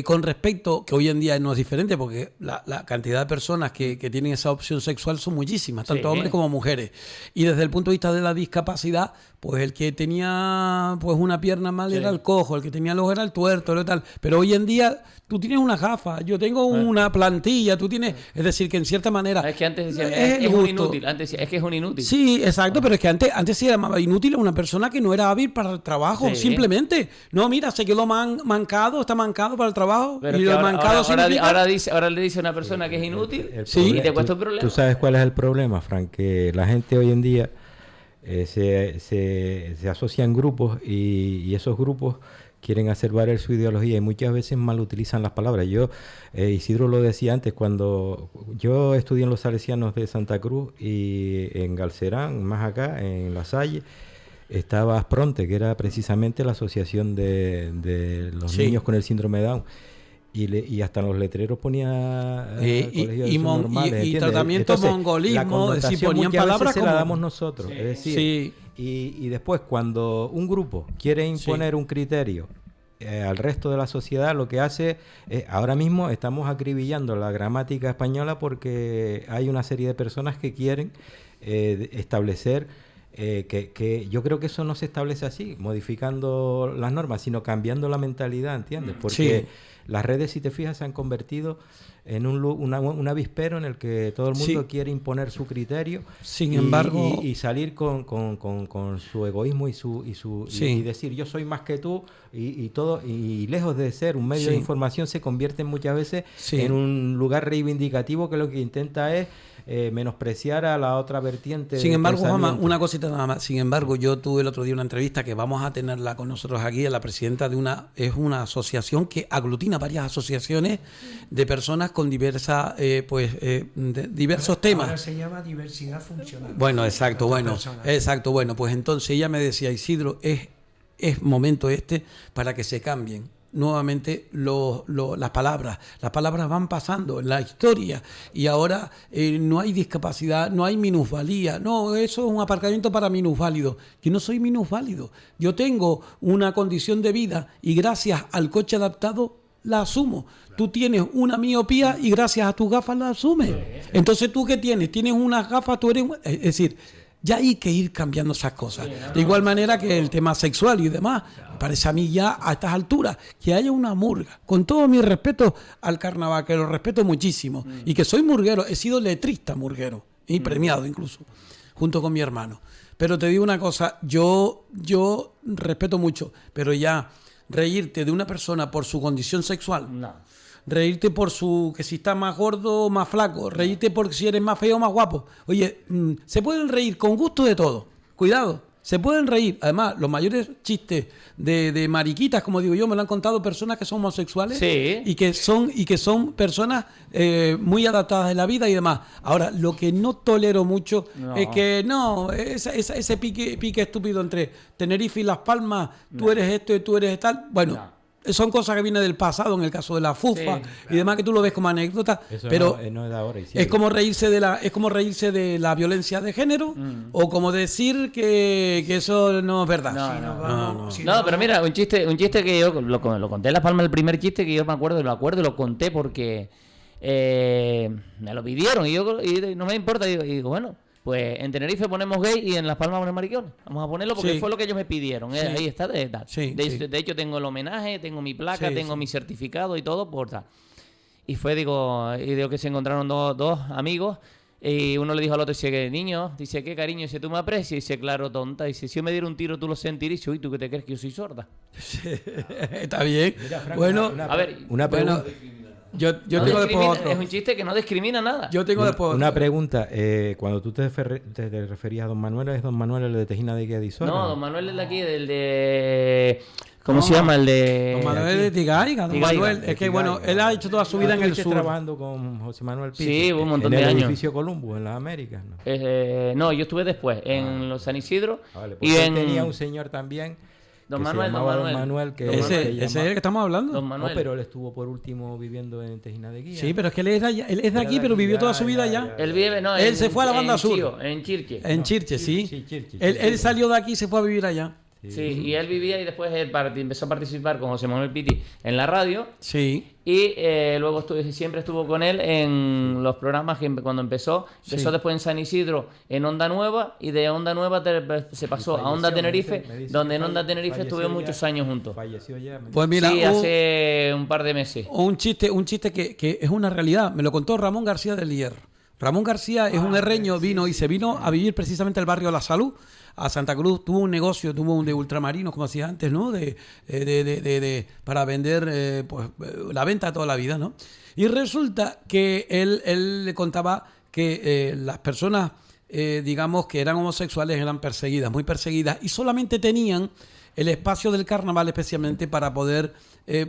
con respecto, que hoy en día no es diferente, porque la cantidad de personas que tienen esa opción sexual son muchísimas, tanto Sí. hombres como mujeres. Y desde el punto de vista de la discapacidad, pues el que tenía pues una pierna mal era el cojo, el que tenía el ojo era el tuerto, lo tal. Pero hoy en día tú tienes una gafa, yo tengo una plantilla, tú tienes, es decir, que en cierta manera Es que antes decían, es el es un gusto. inútil. Antes decía, es que es un inútil. Sí, exacto, pero es que antes se llamaba inútil a una persona que no era hábil para el trabajo, Sí. simplemente. No, mira, se quedó mancado, está mancado para el trabajo. Pero Y es que lo mancado significa... ahora le dice a una persona que es inútil Sí. y te cuesta un problema. ¿Tú sabes cuál es el problema, Frank? Que la gente hoy en día se asocia en grupos y esos grupos quieren hacer valer su ideología y muchas veces mal utilizan las palabras. Isidro lo decía antes, cuando yo estudié en los Salesianos de Santa Cruz y en Galcerán, más acá, en La Salle, estaba Aspronte, que era precisamente la asociación de los Sí. niños con el síndrome de Down. Y hasta en los letreros ponía colegios de subnormales, ¿entiendes? tratamiento Entonces, mongolismo, la es decir, connotación ponían muchas veces palabras se como... la damos nosotros, es decir, Sí. y después cuando un grupo quiere imponer un criterio al resto de la sociedad, lo que hace es, ahora mismo estamos acribillando la gramática española porque hay una serie de personas que quieren establecer que yo creo que eso no se establece así, modificando las normas, sino cambiando la mentalidad, ¿entiendes? Porque las redes, si te fijas, se han convertido en un avispero en el que todo el mundo Sí. quiere imponer su criterio Sin embargo- y salir con su egoísmo Sí. y decir yo soy más que tú y todo, y lejos de ser un medio de Sí. información se convierte muchas veces Sí. en un lugar reivindicativo que lo que intenta es menospreciar a la otra vertiente. Sin del embargo, Juanma, pensamiento. una cosita nada más. Sin embargo, yo tuve el otro día una entrevista que vamos a tenerla con nosotros aquí, la presidenta de una asociación que aglutina varias asociaciones de personas con diversas, diversos temas. Ahora se llama diversidad funcional. Bueno, exacto, bueno, Personal. exacto, bueno, pues entonces ella me decía, Isidro, es momento para que se cambien nuevamente las palabras. Las palabras van pasando en la historia y ahora no hay discapacidad, no hay minusvalía. No, eso es un aparcamiento para minusválidos. Yo no soy minusválido. Yo tengo una condición de vida y gracias al coche adaptado la asumo. Tú tienes una miopía y gracias a tus gafas la asumes. Entonces, ¿tú qué tienes? Tienes unas gafas, tú eres... Es decir, ya hay que ir cambiando esas cosas. De igual manera que el tema sexual y demás, me parece a mí ya a estas alturas que haya una murga. Con todo mi respeto al carnaval, que lo respeto muchísimo, y que soy murguero, he sido letrista murguero, y premiado incluso, junto con mi hermano. Pero te digo una cosa, yo respeto mucho, pero ya reírte de una persona por su condición sexual, No. reírte por que si está más gordo o más flaco, reírte por si eres más feo o más guapo. Oye, se pueden reír con gusto de todo. Cuidado, se pueden reír. Además, los mayores chistes de mariquitas, como digo yo, me lo han contado personas que son homosexuales Sí. y que son personas muy adaptadas de la vida y demás. Ahora, lo que no tolero mucho No. es que ese pique estúpido entre Tenerife y Las Palmas, tú eres esto y tú eres tal. Bueno. No. Son cosas que vienen del pasado, en el caso de la FUFA Sí, y demás, que tú lo ves como anécdota, Eso pero no es de ahora, es como reírse de la violencia de género o como decir que eso no es verdad. No, pero mira, un chiste que yo lo conté en Las Palmas, el primer chiste que yo me acuerdo, y lo conté porque me lo pidieron y no me importa, y digo, bueno, pues en Tenerife ponemos gay y en Las Palmas ponemos maricones. Vamos a ponerlo porque Sí. fue lo que ellos me pidieron. Sí. Ahí está. Sí, de sí. hecho, tengo el homenaje, tengo mi placa, Sí, tengo sí. mi certificado y todo por tal. Y digo que se encontraron dos amigos y uno le dijo al otro, dice, niño, dice, ¿qué cariño? Dice, ¿tú me aprecias? Dice, claro, tonta. Dice, si yo me diera un tiro, tú lo sentirías. Dice, uy, ¿tú qué te crees que yo soy sorda? Está bien. Mira, Frank, bueno, A ver, una bueno, pregunta. Yo No tengo después discrimina, otro. es un chiste que no discrimina nada. Yo tengo después Una otro. pregunta, cuando tú te referías a Don Manuel, ¿es Don Manuel el de Tejina de Guía de Isora? No, don Manuel es de aquí, del de... ¿Cómo se llama? El de... Don Manuel de Tigaiga, don Tigaiga. Manuel. Es que bueno, él ha hecho toda su vida en el sur. Trabajando con José Manuel Piti? Sí, un montón en de el años. edificio Columbus, en las Américas, ¿no? No, yo estuve después en los San Isidro Vale, y porque en... tenía un señor también Don que se Manuel, llamaba don Don Manuel. Manuel, que Don que Ese es el que estamos hablando. Don No, Manuel. pero él estuvo por último viviendo en Tejina de Guía. Sí, pero es que él es de aquí, pero vivió toda su vida allá. Él vive, no, Él se fue a la banda en sur. Chío, en Chirche. En Chirche, sí. Sí, Chirche, Él salió de aquí y se fue a vivir allá. Sí, y él vivía y después él empezó a participar con José Manuel Piti en la radio Sí. y luego siempre estuvo con él en los programas que cuando empezó. Empezó Sí. después en San Isidro en Onda Nueva y de Onda Nueva se pasó a Onda Tenerife, donde en Onda Tenerife estuvieron muchos años juntos. Falleció ya. Pues mira, Sí, hace un par de meses. un chiste que es una realidad. Me lo contó Ramón García del Hierro. Ramón García es un herreño, se vino a vivir precisamente al barrio La Salud, a Santa Cruz. Tuvo un negocio, tuvo un de ultramarinos, como hacía antes, ¿no? Para vender la venta toda la vida, ¿no? Y resulta que él le contaba que las personas, digamos, que eran homosexuales eran perseguidas, muy perseguidas, y solamente tenían el espacio del carnaval especialmente para poder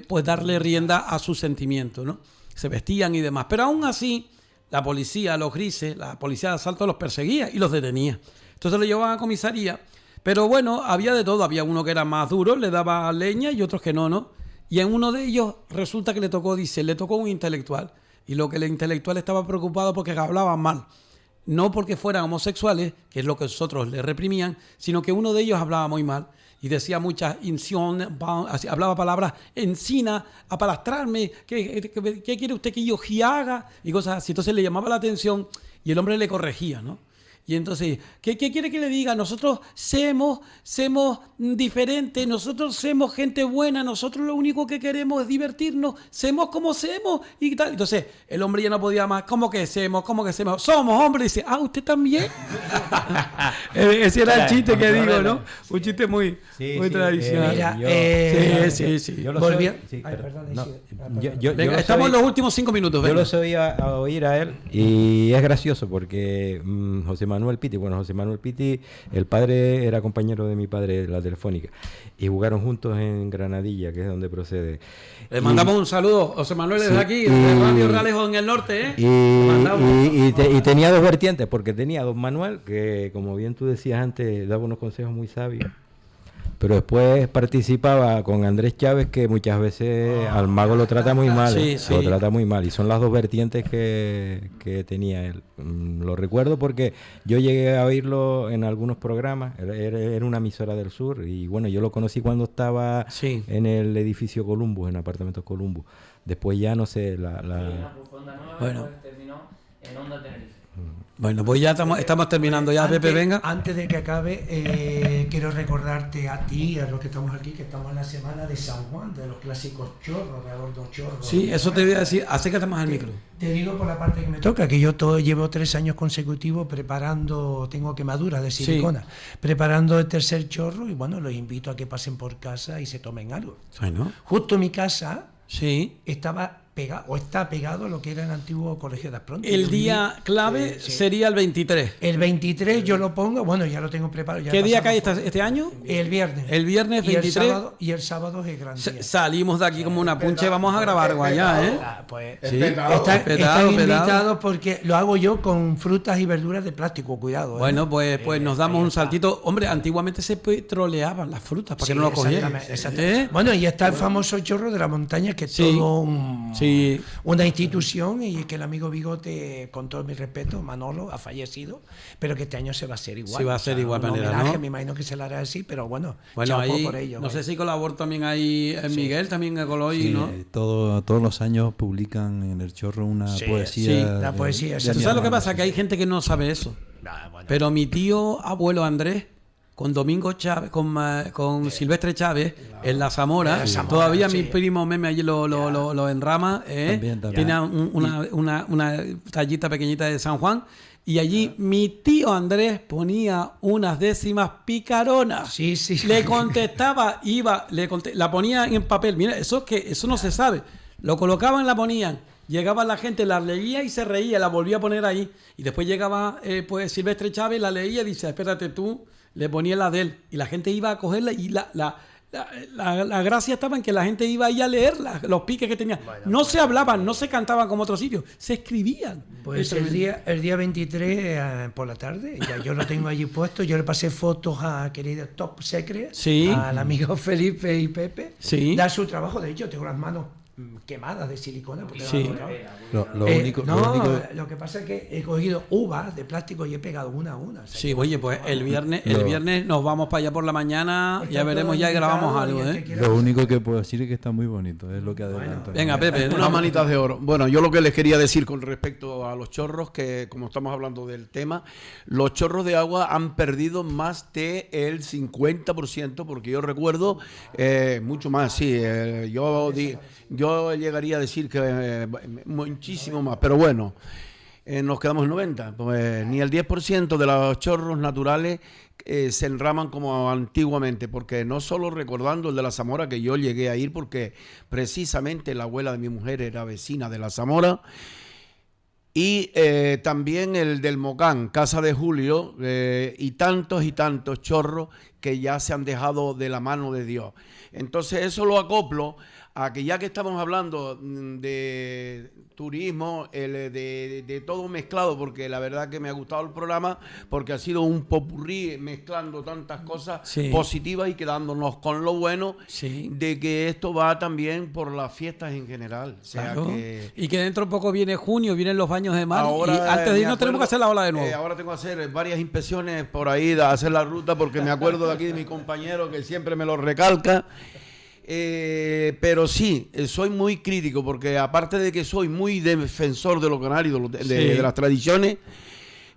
pues darle rienda a sus sentimientos, ¿no? Se vestían y demás. Pero aún así, la policía, los grises, la policía de asalto los perseguía y los detenía. Entonces lo llevaban a comisaría. Pero bueno, había de todo. Había uno que era más duro, le daba leña, y otros que no, ¿no? Y en uno de ellos resulta que le tocó un intelectual. Y lo que el intelectual estaba preocupado porque hablaban mal. No porque fueran homosexuales, que es lo que nosotros le reprimían, sino que uno de ellos hablaba muy mal y decía muchas inciones, hablaba palabras encina, apalastrarme, ¿qué quiere usted que yo haga? Y cosas así. Entonces le llamaba la atención y el hombre le corregía, ¿no? Y entonces, ¿qué quiere que le diga? Nosotros somos diferentes, nosotros somos gente buena, nosotros lo único que queremos es divertirnos, somos como somos y tal. Entonces, el hombre ya no podía más. ¿Cómo que somos? Somos hombres. Y dice, ¿usted también? Ese era el chiste que digo, ¿no? Un chiste muy tradicional. Mira, Sí. Yo lo Volví soy- a- sí, Ay, pero- perdón, no, sí. Venga, lo estamos en soy- los últimos 5 minutos. Yo venga. lo soy a oír a él y es gracioso porque José Manuel Piti, el padre era compañero de mi padre de la Telefónica y jugaron juntos en Granadilla, que es donde procede. Le mandamos un saludo, José Manuel, desde Sí, aquí, y- de Radio Realejo en el norte, ¿eh? Y, Le mandamos- y tenía dos vertientes, porque tenía a Don Manuel, que como bien tú decías antes, daba unos consejos muy sabios, pero después participaba con Andrés Chávez, que muchas veces al mago lo trata muy mal, Sí, sí. lo trata muy mal, y son las dos vertientes que tenía él. Lo recuerdo porque yo llegué a oírlo en algunos programas, era una emisora del sur, y bueno, yo lo conocí cuando estaba Sí. en el edificio Columbus, en apartamentos Columbus. Después ya no sé, Bueno. Terminó en Onda Tenerife. Bueno, pues ya estamos terminando ya, Pepe, venga. Antes de que acabe, quiero recordarte a ti, a los que estamos aquí, que estamos en la semana de San Juan, de los clásicos chorros, de gordo chorro. Sí, eso te voy a decir, acércate más al micro. Te digo por la parte que me toca, que yo llevo 3 años consecutivos preparando, tengo quemaduras de silicona, preparando el tercer chorro y bueno, los invito a que pasen por casa y se tomen algo. Bueno, Justo mi casa sí. estaba pegado, o está pegado a lo que era el antiguo colegio de Aspronte. El Yo viví- día clave sí. sería el 23. El 23 yo lo pongo, bueno, ya lo tengo preparado. ya ¿Qué día pasamos cae este año? El viernes. El viernes 23. Y el sábado es el gran día. Salimos de aquí como una punche, vamos a grabar algo allá, ¿eh? Pues, Sí. están Petado. invitados porque lo hago yo con frutas y verduras de plástico, cuidado. ¿eh? Bueno, pues nos damos un saltito. Hombre, antiguamente se petroleaban las frutas para Sí, que no lo cogieran. exactamente. ¿Eh? Bueno, y está el famoso chorro de la montaña, que es Sí. todo Sí. una institución y que el amigo Bigote, con todo mi respeto, Manolo, ha fallecido, pero que este año se va a hacer igual. Sí, va a ser igual un manera, homenaje, ¿no? me imagino que se lo hará así, pero bueno, Bueno, chapo ahí, por ello. no sé si colaboró también ahí Miguel, también coló ahí, Sí, ¿no? todos los años publican en el Chorro una Sí, poesía. sí, la poesía, de sí. ¿Tú mi sabes lo que hermano, pasa? sí. Que hay gente que no sabe eso. Pero mi tío abuelo Andrés, con Domingo Chávez, con Silvestre Chávez, en la Zamora, todavía sí. mi primo Meme allí lo enrama, También. tenía una tallita pequeñita de San Juan, y allí mi tío Andrés ponía unas décimas picaronas. Sí, sí. Le contestaba, la ponía en papel. Mira, eso no se sabe. Lo colocaban, la ponían. Llegaba la gente, la leía y se reía, la volvía a poner ahí. Y después llegaba pues Silvestre Chávez, la leía y dice, espérate tú, le ponía la de él. Y la gente iba a cogerla y la gracia estaba en que la gente iba ahí a leer los piques que tenía. No se hablaban, no se cantaban como otros sitios, se escribían. Pues el día 23 por la tarde, ya yo lo tengo allí puesto, yo le pasé fotos a queridos Top Secret, Sí. al amigo Felipe y Pepe, Sí. da su trabajo, de hecho tengo las manos quemadas de silicona. Porque Sí. lo que pasa es que he cogido uvas de plástico y he pegado una a una. O sea, Sí, oye, pues el viernes nos vamos para allá por la mañana, ya veremos, ya grabamos algo, ¿eh? Lo único que puedo decir es que está muy bonito, es lo que adelanta. Venga, Pepe, Unas manitas de oro. Bueno, yo lo que les quería decir con respecto a los chorros, que como estamos hablando del tema, los chorros de agua han perdido más del 50%, porque yo recuerdo mucho más, sí. Yo llegaría a decir que muchísimo más, pero bueno, nos quedamos en 90. Pues ni el 10% de los chorros naturales se enraman como antiguamente, porque no solo recordando el de la Zamora, que yo llegué a ir porque precisamente la abuela de mi mujer era vecina de la Zamora, y también el del Mocán, Casa de Julio, y tantos chorros que ya se han dejado de la mano de Dios. Entonces eso lo acoplo a que ya que estamos hablando de turismo, de todo mezclado, porque la verdad que me ha gustado el programa, porque ha sido un popurrí mezclando tantas cosas positivas y quedándonos con lo bueno de que esto va también por las fiestas en general. O sea, claro. Y que dentro de poco viene junio, vienen los baños de mar, ahora, y antes de irnos tenemos que hacer la ola de nuevo. Ahora tengo que hacer varias inspecciones por ahí, de hacer la ruta, porque me acuerdo de aquí de mi compañero que siempre me lo recalca. Pero sí, soy muy crítico, porque aparte de que soy muy defensor de los canarios, de las tradiciones,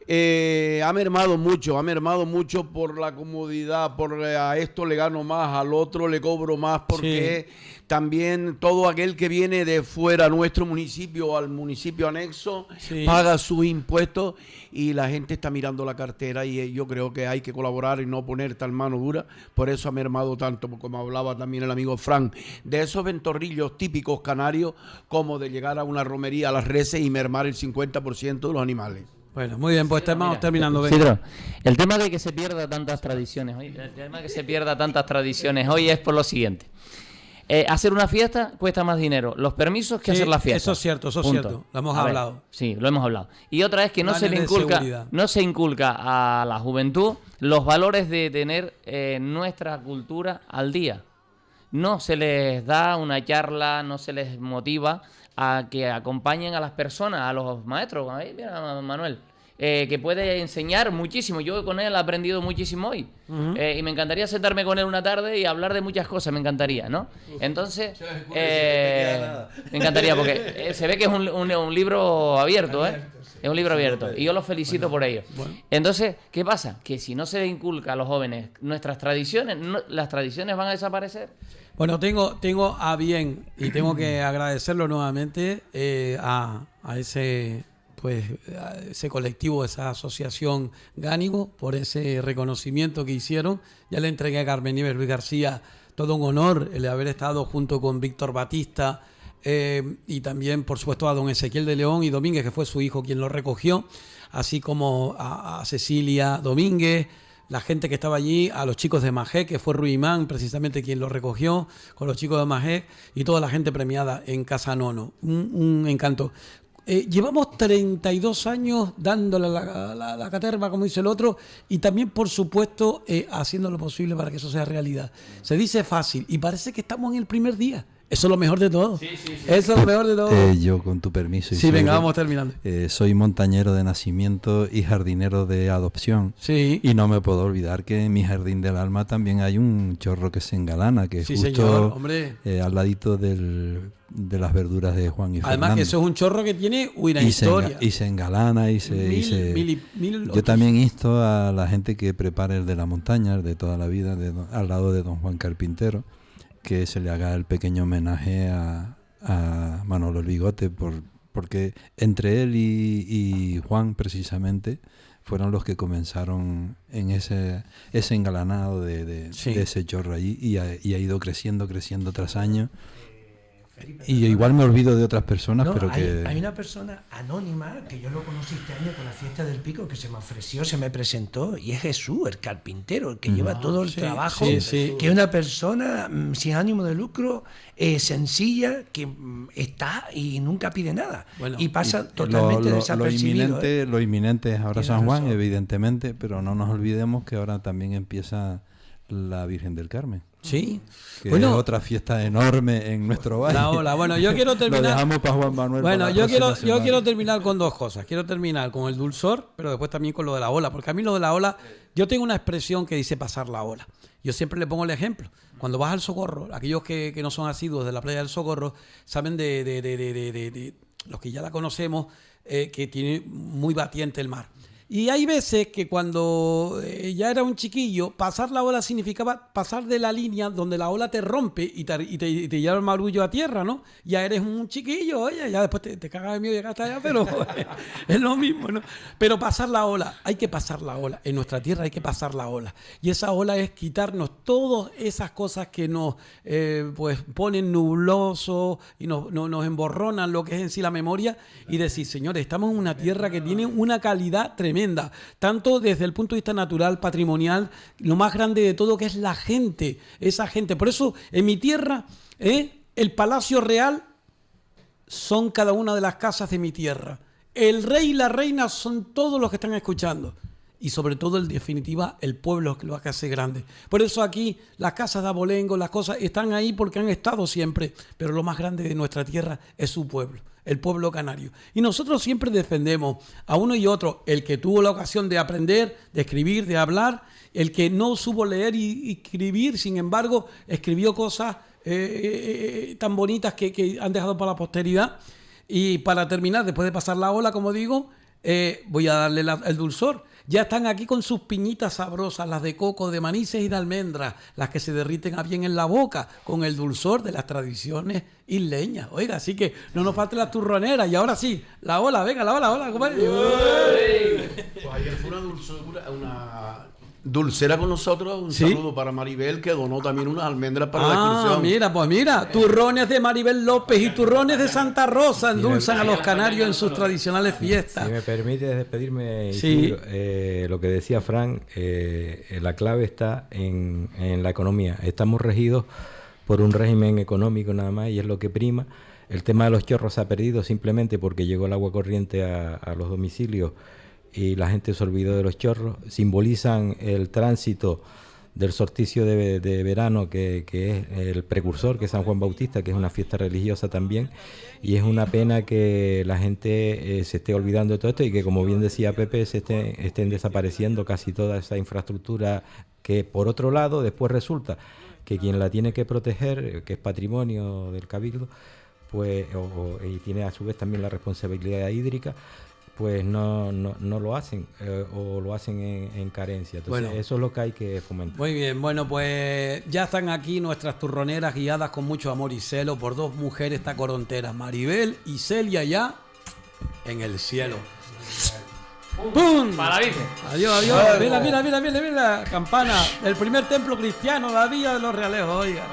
ha mermado mucho por la comodidad, por a esto le gano más, al otro le cobro más, porque también todo aquel que viene de fuera a nuestro municipio o al municipio anexo paga sus impuestos, y la gente está mirando la cartera, y yo creo que hay que colaborar y no poner tal mano dura. Por eso ha mermado tanto, como hablaba también el amigo Frank, de esos ventorrillos típicos canarios, como de llegar a una romería a las reses y mermar el 50% de los animales. Bueno, muy bien, pues estamos terminando. Isidro, el tema de que se pierda tantas tradiciones hoy, es por lo siguiente. Hacer una fiesta cuesta más dinero, los permisos, que hacer la fiesta. Eso es cierto, Lo hemos hablado. Sí, lo hemos hablado. Y otra es que no se inculca a la juventud los valores de tener nuestra cultura al día. No se les da una charla, no se les motiva a que acompañen a las personas, a los maestros. Ahí, mira, Manuel, que puede enseñar muchísimo. Yo con él he aprendido muchísimo hoy. Y me encantaría sentarme con él una tarde y hablar de muchas cosas, me encantaría, ¿no? Entonces, me encantaría, porque se ve que es un libro abierto, ¿eh? Es un libro abierto, y yo los felicito por ello. Entonces, ¿qué pasa? Que si no se le inculca a los jóvenes nuestras tradiciones, las tradiciones van a desaparecer. Bueno, tengo a bien, y tengo que agradecerlo nuevamente a ese colectivo, esa asociación Gánigo, por ese reconocimiento que hicieron. Ya le entregué a Carmen Nieves Luis García todo un honor el haber estado junto con Víctor Batista, y también, por supuesto, a don Ezequiel de León y Domínguez, que fue su hijo quien lo recogió, así como a Cecilia Domínguez, la gente que estaba allí, a los chicos de Majé, que fue Ruimán precisamente quien lo recogió, con los chicos de Majé, y toda la gente premiada en Casa Nono. Un encanto. Llevamos 32 años dándole la caterva, como dice el otro, y también, por supuesto, haciendo lo posible para que eso sea realidad. Se dice fácil y parece que estamos en el primer día. Eso es lo mejor de todo. Eso es lo mejor de todo. Yo, con tu permiso. Sí, venga, vamos terminando. Soy montañero de nacimiento y jardinero de adopción. Sí. Y no me puedo olvidar que en mi jardín del alma también hay un chorro que se engalana, que es justo señor, hombre. Al ladito de las verduras de Juan y Fernando. Además que eso es un chorro que tiene una historia. Y se engalana y se... Yo también insto a la gente que prepare el de la montaña, el de toda la vida, al lado de don Juan Carpintero, que se le haga el pequeño homenaje a Manolo el Bigote, porque entre él y Juan precisamente fueron los que comenzaron en ese engalanado de ese chorro allí, y ha ido creciendo tras año. Y igual me olvido de otras personas, No, pero hay una persona anónima que yo lo conocí este año con la fiesta del Pico, que se me ofreció, se me presentó, y es Jesús, el carpintero, el que lleva todo el trabajo, sí, sí. que es una persona sin ánimo de lucro, sencilla, que está y nunca pide nada. Bueno, y pasa totalmente desapercibido. Lo inminente es ahora Tienes San Juan, razón. evidentemente, pero no nos olvidemos que ahora también empieza la Virgen del Carmen, Sí. que Bueno, es otra fiesta enorme en nuestro valle. la ola. Bueno, yo quiero Lo terminar. dejamos para Juan Manuel. Bueno, para la yo próxima semana. quiero terminar con dos cosas. Quiero terminar con el dulzor, pero después también con lo de la ola. Porque a mí lo de la ola, yo tengo una expresión que dice pasar la ola. Yo siempre le pongo el ejemplo. Cuando vas al Socorro, aquellos que no son asiduos de la playa del Socorro, saben de los que ya la conocemos, que tiene muy batiente el mar. Y hay veces que cuando ya era un chiquillo, pasar la ola significaba pasar de la línea donde la ola te rompe y te lleva el marullo a tierra, ¿no? Ya eres un chiquillo, oye, ya después te cagas de miedo y llegaste allá, pero es lo mismo, ¿no? Pero pasar la ola, hay que pasar la ola. En nuestra tierra hay que pasar la ola. Y esa ola es quitarnos todas esas cosas que nos pues ponen nublosos y nos emborronan lo que es en sí la memoria y decir, señores, estamos en una tierra que tiene una calidad tremenda, tanto desde el punto de vista natural, patrimonial, lo más grande de todo que es la gente, esa gente. Por eso en mi tierra, el Palacio Real son cada una de las casas de mi tierra. El rey y la reina son todos los que están escuchando. Y sobre todo, en definitiva, el pueblo que lo hace grande. Por eso aquí las casas de abolengo, las cosas están ahí porque han estado siempre. Pero lo más grande de nuestra tierra es su pueblo, el pueblo canario. Y nosotros siempre defendemos a uno y otro, el que tuvo la ocasión de aprender, de escribir, de hablar, el que no supo leer y escribir, sin embargo, escribió cosas tan bonitas que han dejado para la posteridad. Y para terminar, después de pasar la ola, como digo, voy a darle el dulzor. Ya están aquí con sus piñitas sabrosas, las de coco, de manices y de almendras, las que se derriten a bien en la boca, con el dulzor de las tradiciones isleñas. Oiga, así que no nos falten las turroneras. Y ahora sí, la ola, venga, la ola, compadre. Pues ayer fue una dulcera con nosotros. Un ¿Sí? saludo para Maribel, que donó también unas almendras para la excursión. Mira, turrones de Maribel López y turrones de Santa Rosa endulzan a los canarios en sus tradicionales fiestas. Si me permites despedirme, Sí. lo que decía Fran, la clave está en la economía. Estamos regidos por un régimen económico nada más y es lo que prima. El tema de los chorros se ha perdido simplemente porque llegó el agua corriente a los domicilios y la gente se olvidó de los chorros. Simbolizan el tránsito del solsticio de verano, que es el precursor, que es San Juan Bautista, que es una fiesta religiosa también, y es una pena que la gente se esté olvidando de todo esto y que, como bien decía Pepe, estén desapareciendo casi toda esa infraestructura que, por otro lado, después resulta que quien la tiene que proteger, que es patrimonio del Cabildo, pues y tiene a su vez también la responsabilidad hídrica, pues no lo hacen o lo hacen en carencia. Entonces, Bueno. eso es lo que hay que fomentar. Muy bien, bueno, pues ya están aquí nuestras turroneras guiadas con mucho amor y celo por dos mujeres tacoronteras, Maribel y Celia, ya en el cielo. ¡Pum! Para la Virgen. Adiós. Mira, campana. El primer templo cristiano, la villa de los Realejos, oiga.